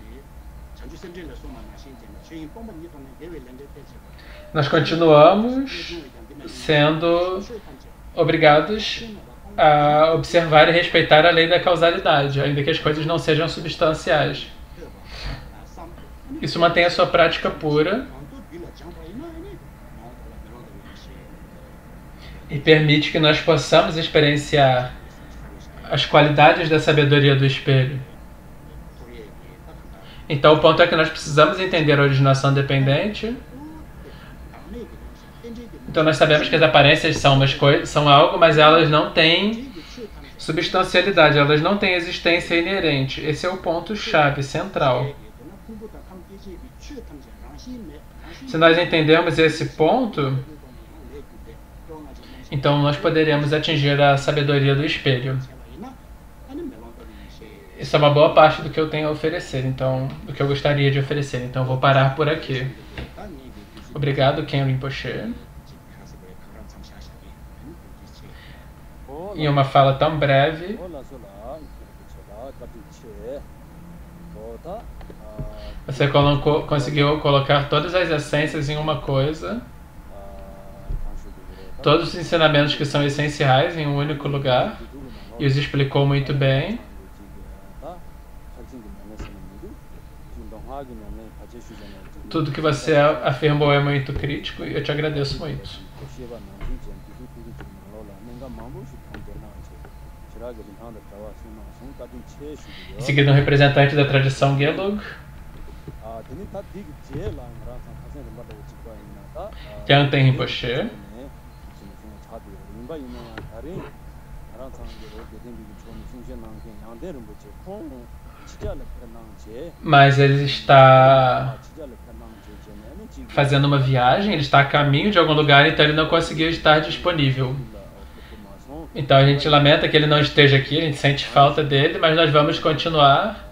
nós continuamos sendo obrigados a observar e respeitar a lei da causalidade, ainda que as coisas não sejam substanciais. Isso mantém a sua prática pura e permite que nós possamos experienciar as qualidades da sabedoria do espelho. Então o ponto é que nós precisamos entender a originação dependente. Então nós sabemos que as aparências são umas coisas, são algo, mas elas não têm substancialidade, elas não têm existência inerente. Esse é o ponto-chave central. Se nós entendermos esse ponto, então nós poderemos atingir a sabedoria do espelho. Isso é uma boa parte do que eu tenho a oferecer, então, do que eu gostaria de oferecer. Então eu vou parar por aqui. Obrigado, Ken Rinpoche. Em uma fala tão breve, você conseguiu colocar todas as essências em uma coisa, todos os ensinamentos que são essenciais em um único lugar, e os explicou muito bem. Tudo que você afirmou é muito crítico e eu te agradeço muito. Em seguida, um representante da tradição Gelug, Yanten Rinpoche. Mas ele está fazendo uma viagem, ele está a caminho de algum lugar, então ele não conseguiu estar disponível. Então a gente lamenta que ele não esteja aqui, a gente sente falta dele, mas nós vamos continuar.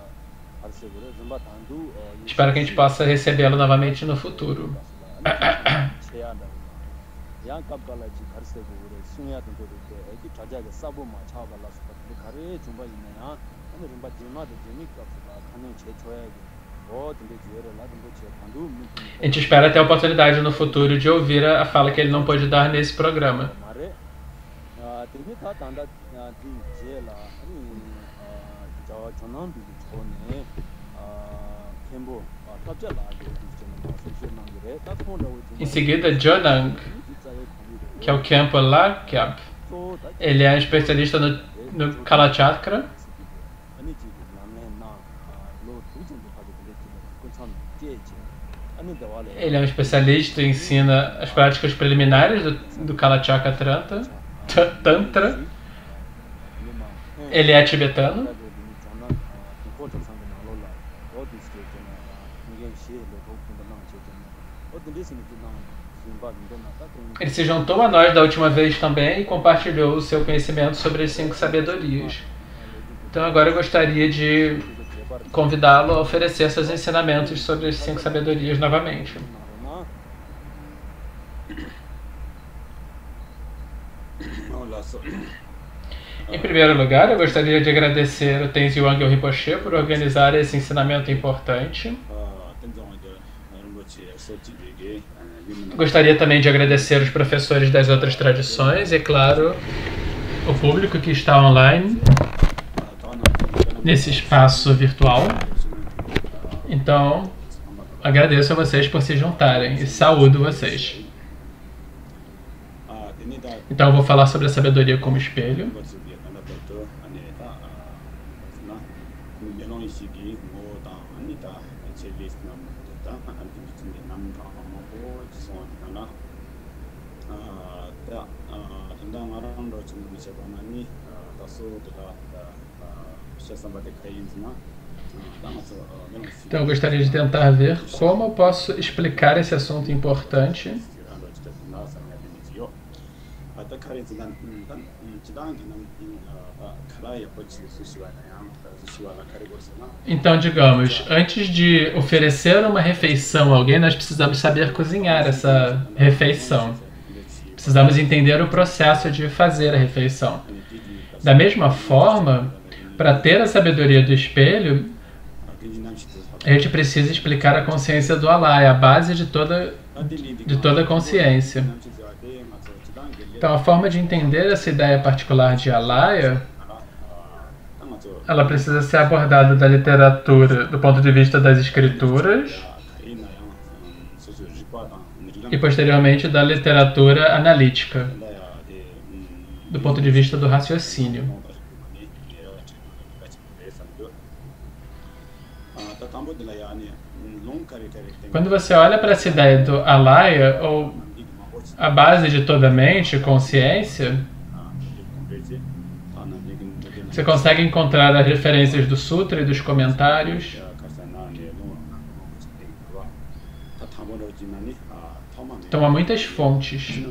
Espero que a gente possa recebê-lo novamente no futuro. A gente espera ter a oportunidade no futuro de ouvir a fala que ele não pôde dar nesse programa. Em seguida, Jonang, que é o Khenpo Lakhyap, ele é especialista no Kalachakra. Ele é um especialista e ensina as práticas preliminares do Kalachakra Tantra. Ele é tibetano. Ele se juntou a nós da última vez também e compartilhou o seu conhecimento sobre as 5 sabedorias. Então agora eu gostaria de convidá-lo a oferecer seus ensinamentos sobre as 5 sabedorias novamente. Em primeiro lugar, eu gostaria de agradecer o Tenzin Wangyal Rinpoche por organizar esse ensinamento importante. Gostaria também de agradecer os professores das outras tradições e, claro, o público que está online nesse espaço virtual. Então, agradeço a vocês por se juntarem e saúdo vocês. Então, eu vou falar sobre a sabedoria como espelho. Então eu gostaria de tentar ver como eu posso explicar esse assunto importante. Então, digamos, antes de oferecer uma refeição a alguém, nós precisamos saber cozinhar essa refeição. Precisamos entender o processo de fazer a refeição. Da mesma forma, para ter a sabedoria do espelho, a gente precisa explicar a consciência do Alaya, a base de toda consciência. Então, a forma de entender essa ideia particular de Alaya, ela precisa ser abordada da literatura, do ponto de vista das escrituras, e posteriormente da literatura analítica, do ponto de vista do raciocínio. Quando você olha para essa ideia do Alaya, ou A base de toda mente, consciência, você consegue encontrar as referências do Sutra e dos comentários. Então há muitas fontes.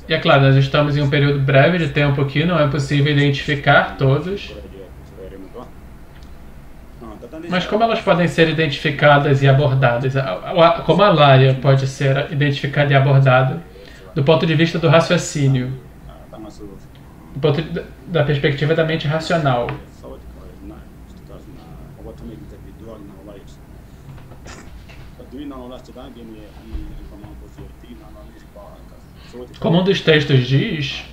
E é claro, nós estamos em um período breve de tempo aqui, não é possível identificar todos. Mas como elas podem ser identificadas e abordadas? Como a Alaya pode ser identificada e abordada do ponto de vista do raciocínio, do ponto da perspectiva da mente racional? Como um dos textos diz,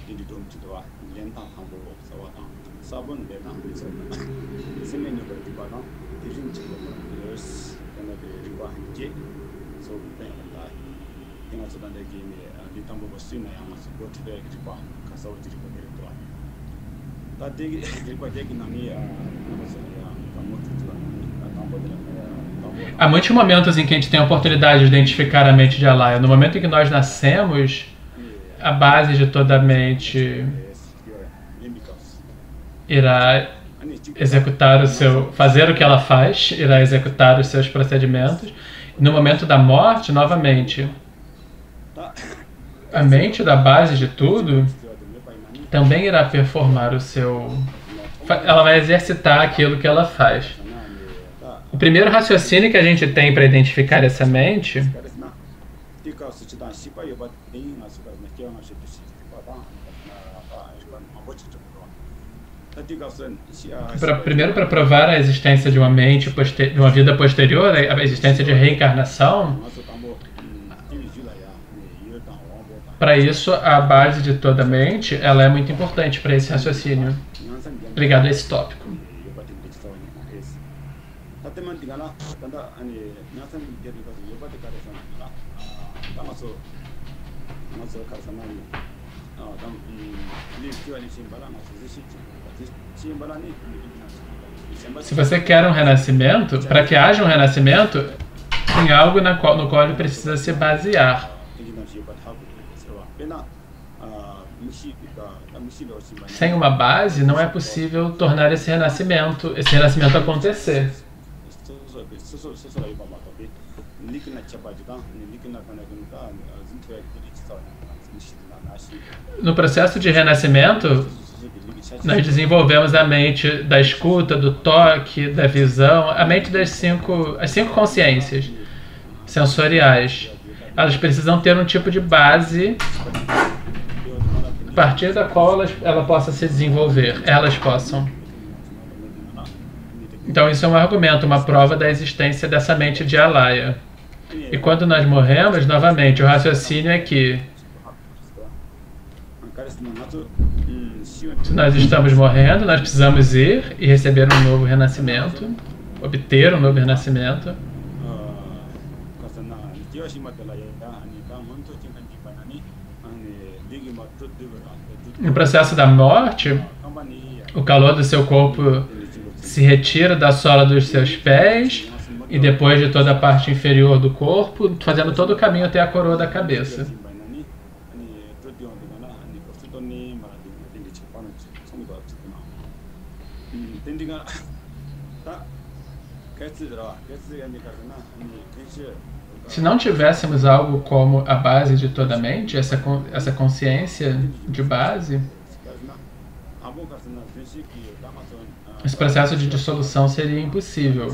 há muitos momentos em que a gente tem a oportunidade de identificar a mente de Alaya. No momento em que nós nascemos, a base de toda a mente irá executar fazer o que ela faz, irá executar os seus procedimentos. No momento da morte, novamente, a mente da base de tudo também irá performar ela vai exercitar aquilo que ela faz. O primeiro raciocínio que a gente tem para identificar essa mente primeiro, para provar a existência de uma mente, de uma vida posterior, a existência de reencarnação, para isso a base de toda a mente ela é muito importante para esse raciocínio ligado a esse tópico. Se você quer um renascimento, para que haja um renascimento, tem algo no qual ele precisa se basear. Sem uma base, não é possível tornar esse renascimento acontecer. No processo de renascimento, nós desenvolvemos a mente da escuta, do toque, da visão, a mente as cinco consciências sensoriais. Elas precisam ter um tipo de base a partir da qual ela possa se desenvolver, elas possam. Então isso é um argumento, uma prova da existência dessa mente de Alaya. E quando nós morremos, novamente, o raciocínio é que se nós estamos morrendo, nós precisamos ir e receber um novo renascimento, obter um novo renascimento. No processo da morte, o calor do seu corpo se retira da sola dos seus pés e depois de toda a parte inferior do corpo, fazendo todo o caminho até a coroa da cabeça. Se não tivéssemos algo como a base de toda a mente, essa consciência de base, esse processo de dissolução seria impossível.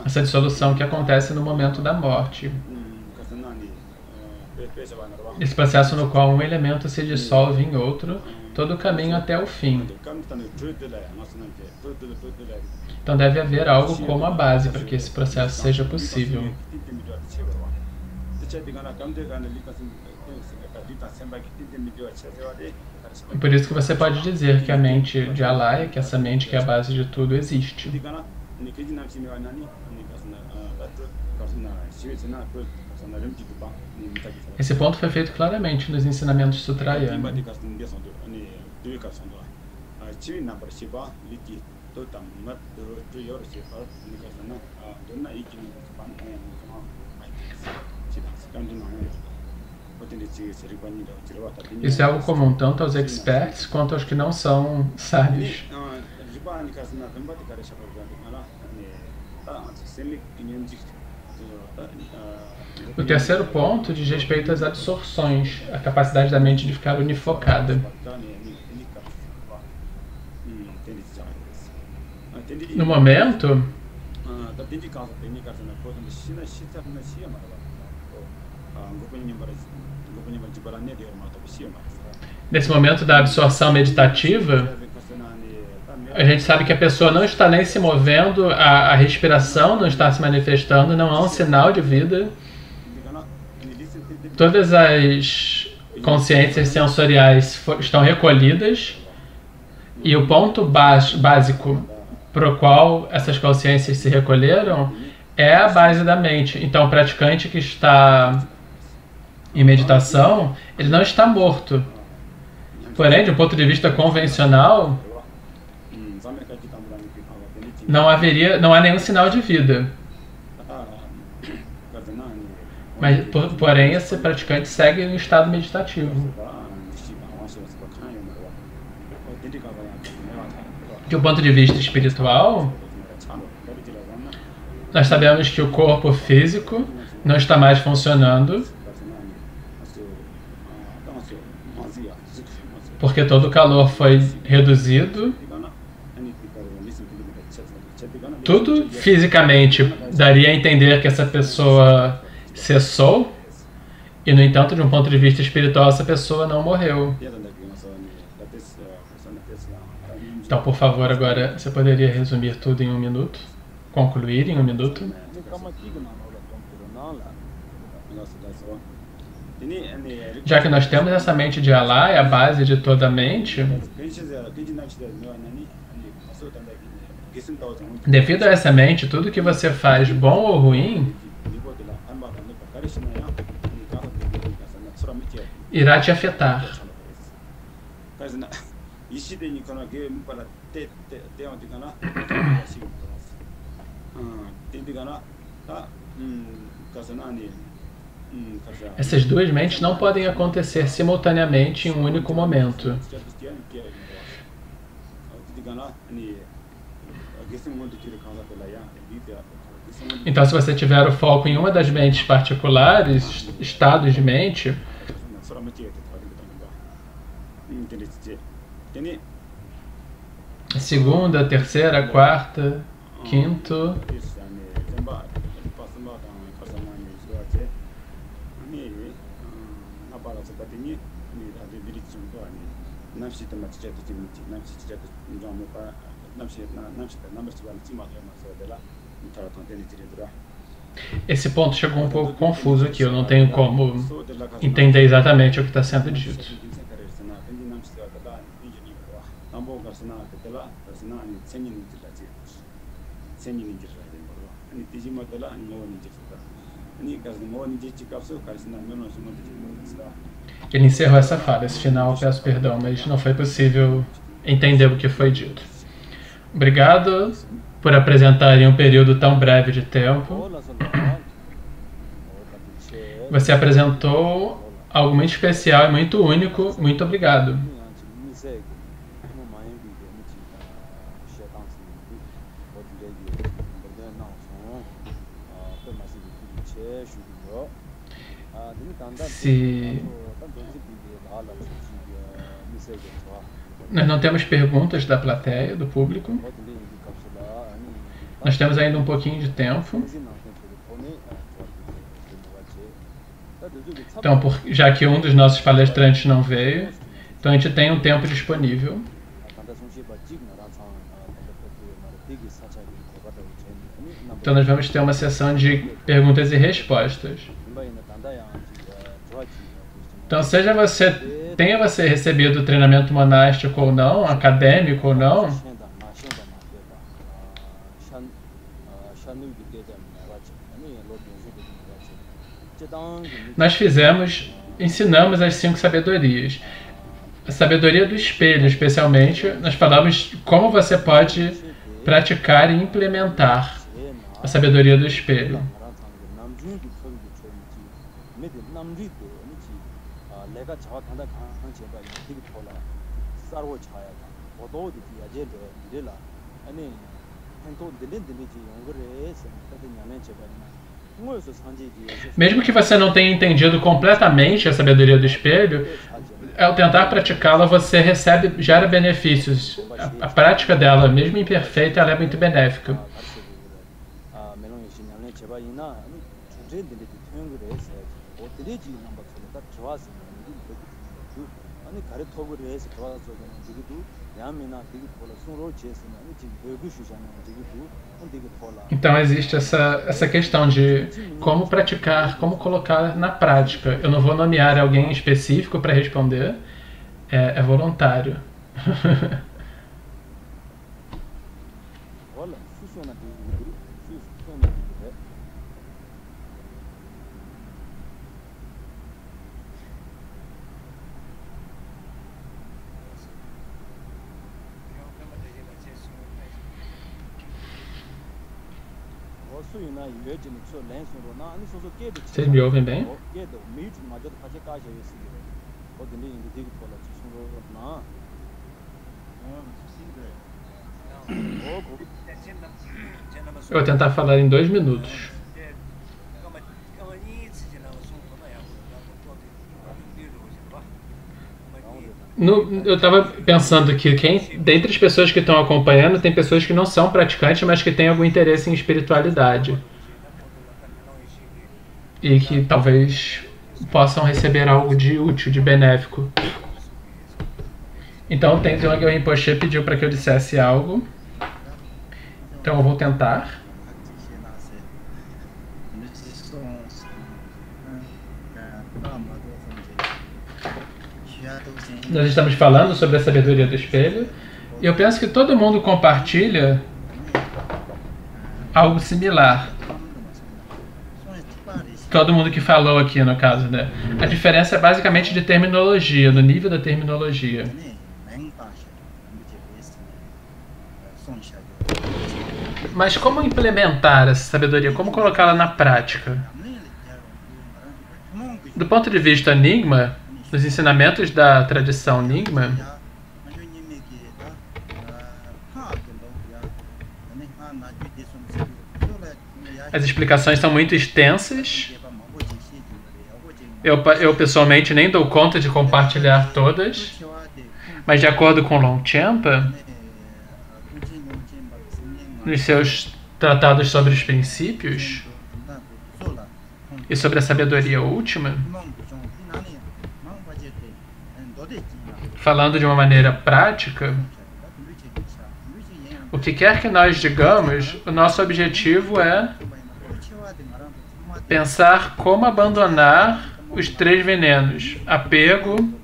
Essa dissolução que acontece no momento da morte. Esse processo no qual um elemento se dissolve em outro, todo o caminho até o fim. Então deve haver algo como a base para que esse processo seja possível. Por isso que você pode dizer que a mente de Alaya, que essa mente que é a base de tudo, existe. Esse ponto foi feito claramente nos ensinamentos Sutrayana. Isso é algo comum tanto aos experts quanto aos que não são sábios. O terceiro ponto diz respeito às absorções, a capacidade da mente de ficar unifocada. No momento, nesse momento da absorção meditativa, a gente sabe que a pessoa não está nem se movendo, a respiração não está se manifestando, não há um sinal de vida. Todas as consciências sensoriais estão recolhidas e o ponto básico para o qual essas consciências se recolheram é a base da mente. Então, o praticante que está em meditação, ele não está morto. Porém, de um ponto de vista convencional, não há nenhum sinal de vida. Mas, porém, esse praticante segue em um estado meditativo. De um ponto de vista espiritual, nós sabemos que o corpo físico não está mais funcionando porque todo o calor foi reduzido. Tudo fisicamente daria a entender que essa pessoa cessou e, no entanto, de um ponto de vista espiritual, essa pessoa não morreu. Então, por favor, agora você poderia resumir tudo em 1 minuto? Concluir em 1 minuto? Já que nós temos essa mente de Allah, é a base de toda a mente, devido a essa mente, tudo que você faz, bom ou ruim, irá te afetar. Essas duas mentes não podem acontecer simultaneamente em um único momento. Então, se você tiver o foco em uma das mentes particulares, estados de mente, segunda, terceira, quarta, quinto, esse ponto chegou um pouco confuso aqui, eu não tenho como entender exatamente o que está sendo dito. Ele encerrou essa fala, esse final, peço perdão, mas não foi possível entender o que foi dito. Obrigado por apresentar em um período tão breve de tempo. Você apresentou algo muito especial e muito único. Muito obrigado. Nós não temos perguntas da plateia, do público. Nós temos ainda um pouquinho de tempo. Então, já que um dos nossos palestrantes não veio, então a gente tem um tempo disponível. Então nós vamos ter uma sessão de perguntas e respostas. Então, tenha você recebido treinamento monástico ou não, acadêmico ou não, Nós ensinamos as 5 sabedorias. A sabedoria do espelho, especialmente, nós falamos como você pode praticar e implementar a sabedoria do espelho. Mesmo que você não tenha entendido completamente a sabedoria do espelho, ao tentar praticá-la, você gera benefícios. A prática dela, mesmo imperfeita, ela é muito benéfica. Então existe essa questão de como praticar, como colocar na prática. Eu não vou nomear alguém específico para responder, é voluntário. Vocês me ouvem bem? Eu vou tentar falar em 2 minutos. Eu estava pensando que dentre as pessoas que estão acompanhando, tem pessoas que não são praticantes, mas que têm algum interesse em espiritualidade. E que talvez possam receber algo de útil, de benéfico. Então, o Tenzin Rinpoche pediu para que eu dissesse algo. Então, eu vou tentar. Nós estamos falando sobre a sabedoria do espelho. E eu penso que todo mundo compartilha algo similar. Todo mundo que falou aqui, no caso, né? A diferença é basicamente de terminologia, do nível da terminologia. Mas como implementar essa sabedoria? Como colocá-la na prática? Do ponto de vista Nyingma, nos ensinamentos da tradição Nyingma, as explicações são muito extensas. Eu pessoalmente nem dou conta de compartilhar todas, mas de acordo com Longchenpa, nos seus tratados sobre os princípios e sobre a sabedoria última, falando de uma maneira prática, o que quer que nós digamos, o nosso objetivo é pensar como abandonar os 3 venenos: apego,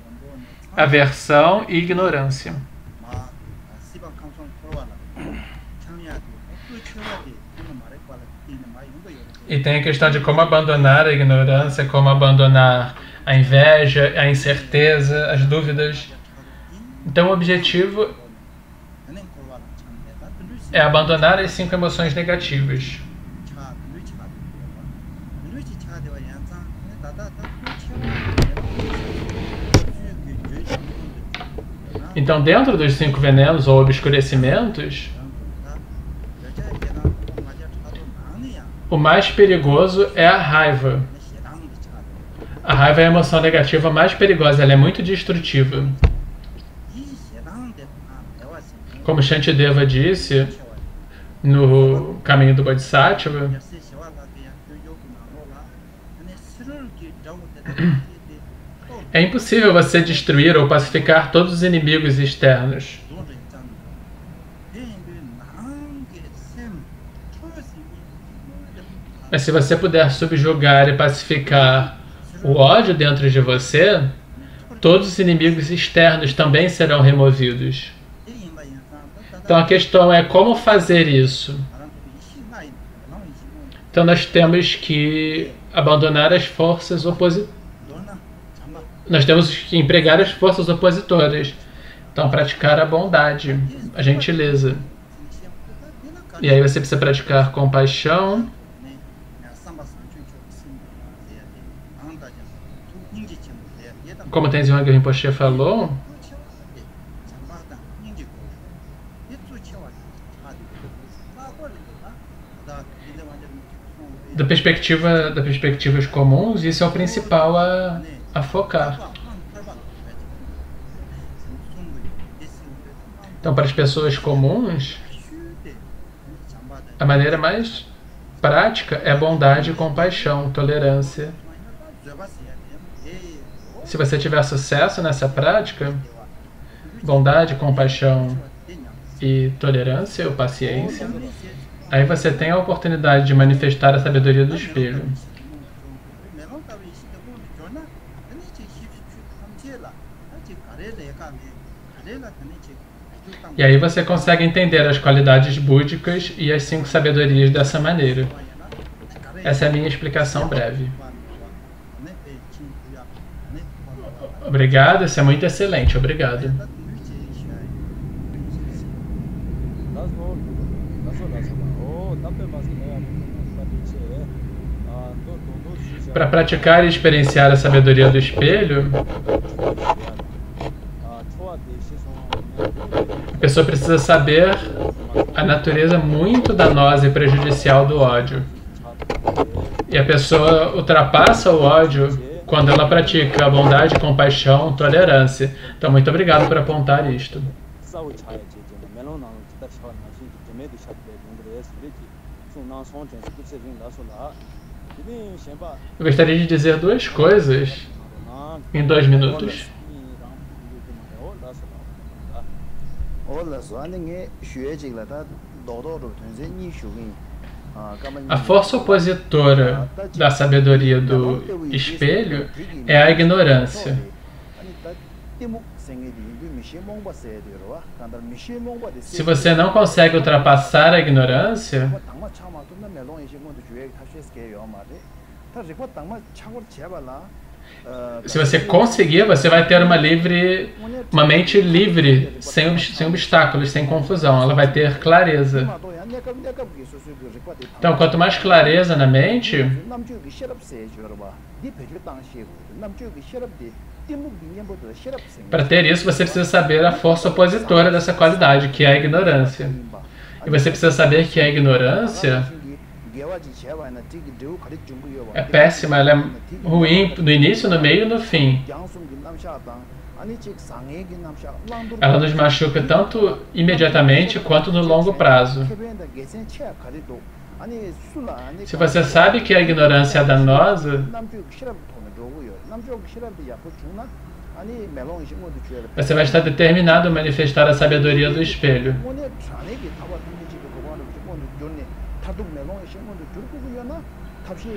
aversão e ignorância. E tem a questão de como abandonar a ignorância, como abandonar a inveja, a incerteza, as dúvidas. Então o objetivo é abandonar as 5 emoções negativas. Então, dentro dos 5 venenos ou obscurecimentos, o mais perigoso é a raiva. A raiva é a emoção negativa mais perigosa, ela é muito destrutiva. Como Shantideva disse no Caminho do Bodhisattva, é impossível você destruir ou pacificar todos os inimigos externos. Mas se você puder subjugar e pacificar o ódio dentro de você, todos os inimigos externos também serão removidos. Então a questão é como fazer isso. Então nós temos que abandonar as forças opositoras. Nós temos que empregar as forças opositoras. Então, praticar a bondade, a gentileza. E aí você precisa praticar compaixão. Como Tenzin Wangyal Rinpoche falou, da perspectivas comuns, isso é o principal a focar. Então, para as pessoas comuns, a maneira mais prática é bondade, compaixão, tolerância. Se você tiver sucesso nessa prática, bondade, compaixão e tolerância ou paciência, aí você tem a oportunidade de manifestar a sabedoria do espelho. E aí você consegue entender as qualidades búdicas e as 5 sabedorias dessa maneira. Essa é a minha explicação breve. Obrigado, isso é muito excelente. Obrigado. Para praticar e experienciar a sabedoria do espelho, a pessoa precisa saber a natureza muito danosa e prejudicial do ódio. E a pessoa ultrapassa o ódio quando ela pratica a bondade, compaixão, tolerância. Então, muito obrigado por apontar isto. Eu gostaria de dizer 2 coisas em 2 minutos. A força opositora da sabedoria do espelho é a ignorância. Se você não consegue ultrapassar a ignorância, se você conseguir, você vai ter uma mente livre, sem obstáculos, sem confusão. Ela vai ter clareza. Então, quanto mais clareza na mente, para ter isso, você precisa saber a força opositora dessa qualidade, que é a ignorância. E você precisa saber que a ignorância é péssima, ela é ruim no início, no meio e no fim. Ela nos machuca tanto imediatamente quanto no longo prazo. Se você sabe que a ignorância é danosa, você vai estar determinado a manifestar a sabedoria do espelho.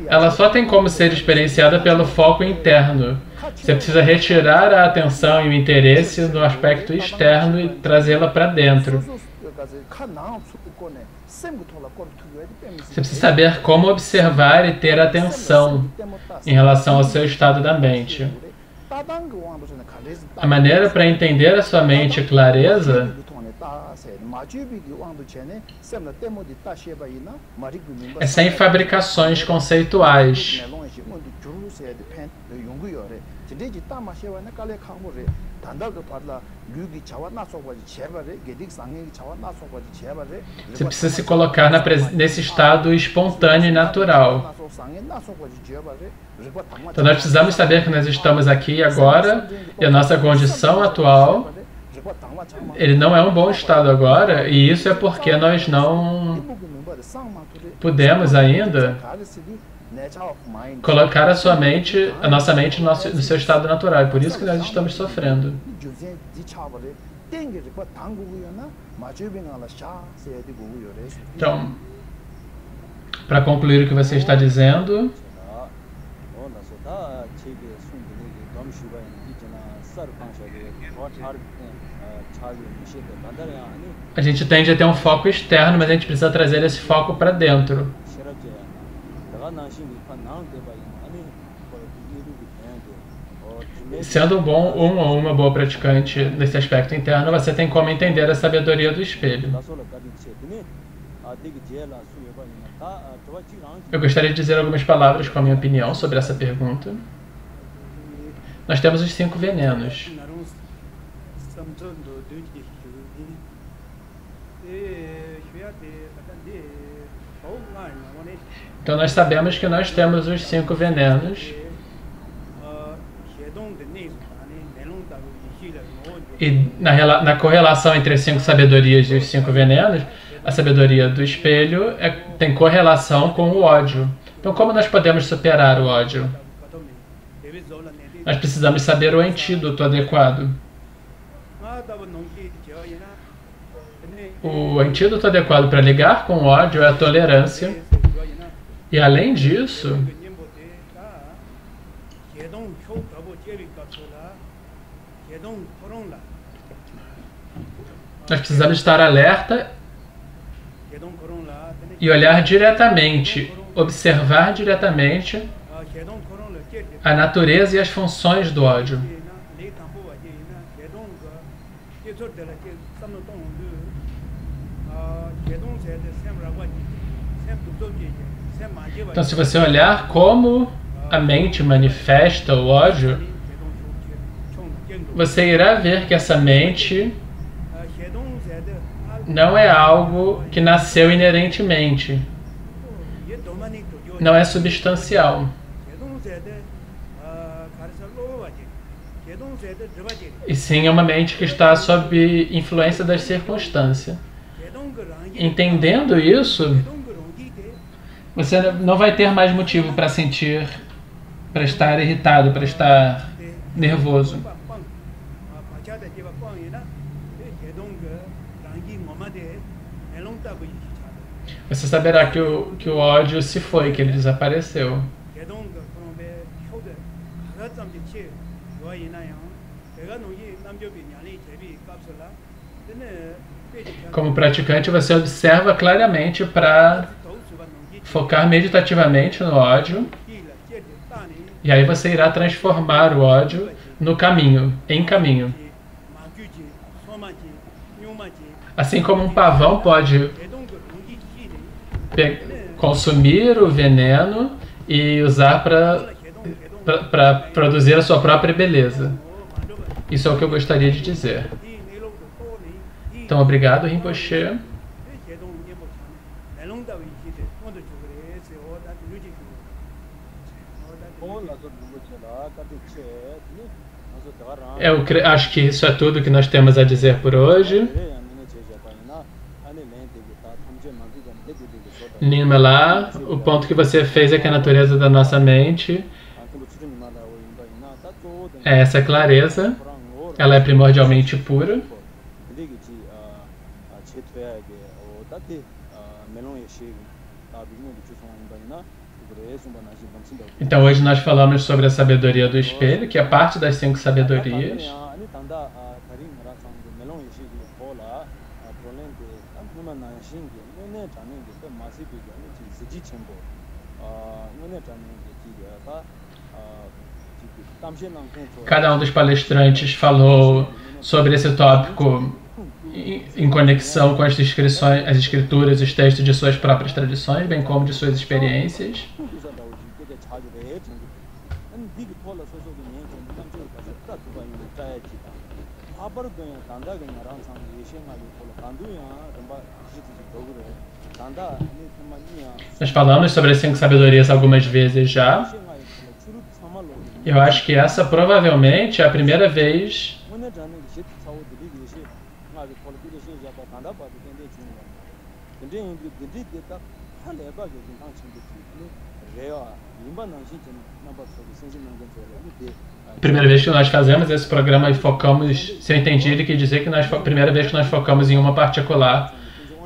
Ela só tem como ser experienciada pelo foco interno. Você precisa retirar a atenção e o interesse no aspecto externo e trazê-la para dentro. Você precisa saber como observar e ter atenção em relação ao seu estado da mente. A maneira para entender a sua mente clareza é sem fabricações conceituais. Você precisa se colocar nesse estado espontâneo e natural. Então nós precisamos saber que nós estamos aqui agora e a nossa condição atual, ele não é um bom estado agora, e isso é porque nós não podemos ainda colocar a nossa mente no seu estado natural. É por isso que nós estamos sofrendo. Então, para concluir o que você está dizendo, a gente tende a ter um foco externo, mas a gente precisa trazer esse foco para dentro. Sendo um ou uma boa praticante nesse aspecto interno, você tem como entender a sabedoria do espelho. Eu gostaria de dizer algumas palavras com a minha opinião sobre essa pergunta. Nós temos os 5 venenos. Então nós sabemos que nós temos os 5 venenos. E na correlação entre as 5 sabedorias e os 5 venenos, a sabedoria do espelho tem correlação com o ódio. Então como nós podemos superar o ódio? Nós precisamos saber o antídoto adequado. O antídoto adequado para lidar com o ódio é a tolerância. E além disso, nós precisamos estar alerta e olhar diretamente, observar diretamente a natureza e as funções do ódio. Então, se você olhar como a mente manifesta o ódio, você irá ver que essa mente não é algo que nasceu inerentemente. Não é substancial. E sim é uma mente que está sob influência das circunstâncias. Entendendo isso, você não vai ter mais motivo para sentir, para estar irritado, para estar nervoso. Você saberá que o ódio se foi, que ele desapareceu. Como praticante, você observa claramente para focar meditativamente no ódio. E aí você irá transformar o ódio no caminho, em caminho. Assim como um pavão pode consumir o veneno e usar para produzir a sua própria beleza. Isso é o que eu gostaria de dizer. Então, obrigado, Rinpoche. Eu acho que isso é tudo que nós temos a dizer por hoje. Nirmala, o ponto que você fez é que a natureza da nossa mente é essa clareza. Ela é primordialmente pura. Então hoje nós falamos sobre a sabedoria do espelho, que é parte das 5 sabedorias. Cada um dos palestrantes falou sobre esse tópico em conexão com as escrituras, os textos de suas próprias tradições, bem como de suas experiências. Nós falamos sobre as 5 sabedorias algumas vezes já. Eu acho que essa provavelmente é a primeira vez que nós fazemos esse programa e focamos, se eu entendi, ele quer dizer que a primeira vez que nós focamos em uma particular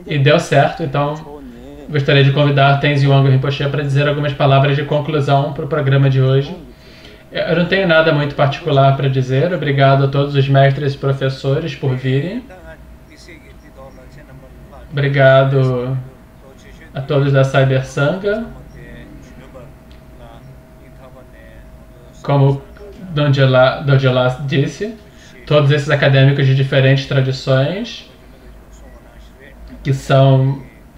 e deu certo. Então gostaria de convidar Tenzin Wangyal Rinpoche para dizer algumas palavras de conclusão para o programa de hoje. Eu não tenho nada muito particular para dizer. Obrigado a todos os mestres e professores por virem. Obrigado a todos da Cyber Sangha. Como Dodgelas disse, todos esses acadêmicos de diferentes tradições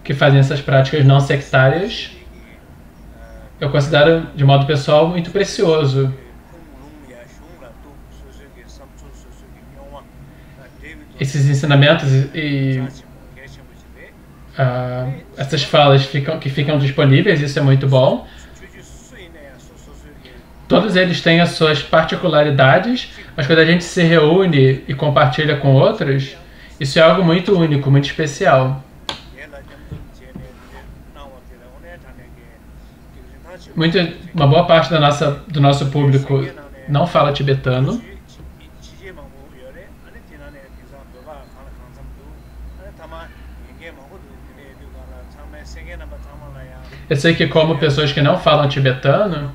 que fazem essas práticas não sectárias, eu considero de modo pessoal muito precioso. Esses ensinamentos e essas falas que ficam disponíveis, isso é muito bom. Todos eles têm as suas particularidades, mas quando a gente se reúne e compartilha com outros, isso é algo muito único, muito especial. Uma boa parte do nosso público não fala tibetano. Eu sei que como pessoas que não falam tibetano,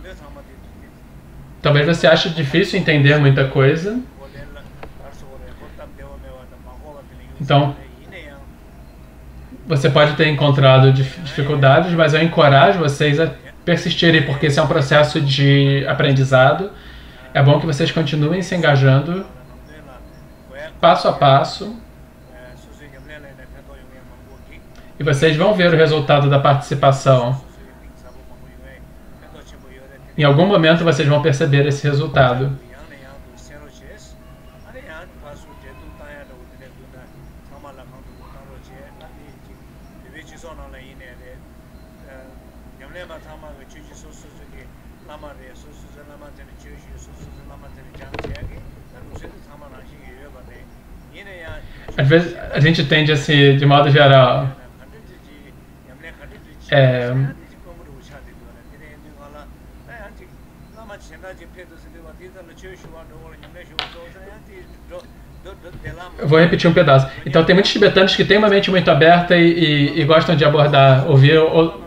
talvez você ache difícil entender muita coisa. Então, você pode ter encontrado dificuldades, mas eu encorajo vocês a persistirem, porque esse é um processo de aprendizado. É bom que vocês continuem se engajando passo a passo. E vocês vão ver o resultado da participação. Em algum momento vocês vão perceber esse resultado. Às vezes a gente tende a se, de modo geral, eu vou repetir um pedaço. Então tem muitos tibetanos que têm uma mente muito aberta e gostam de ouvir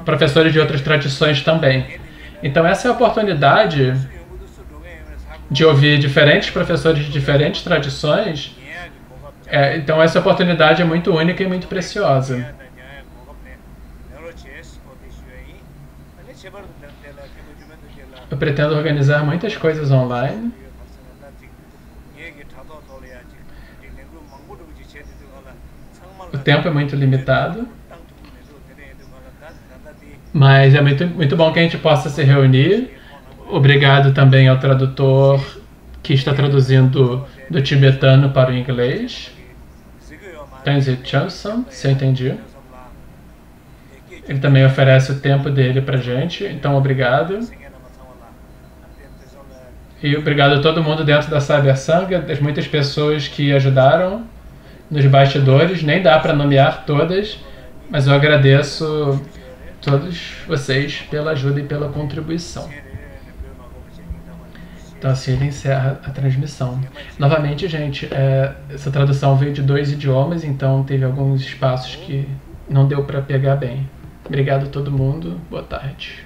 professores de outras tradições também. Então essa é a oportunidade de ouvir diferentes professores de diferentes tradições. Então essa oportunidade é muito única e muito preciosa. Eu pretendo organizar muitas coisas online. O tempo é muito limitado. Mas é muito bom que a gente possa se reunir. Obrigado também ao tradutor que está traduzindo do tibetano para o inglês. Tenzin Chanson, se eu entendi. Ele também oferece o tempo dele pra gente, então obrigado. E obrigado a todo mundo dentro da Cyber Sangha, das muitas pessoas que ajudaram nos bastidores. Nem dá para nomear todas, mas eu agradeço todos vocês pela ajuda e pela contribuição. Então assim ele encerra a transmissão. Novamente, gente, essa tradução veio de 2 idiomas, então teve alguns espaços que não deu para pegar bem. Obrigado a todo mundo, boa tarde.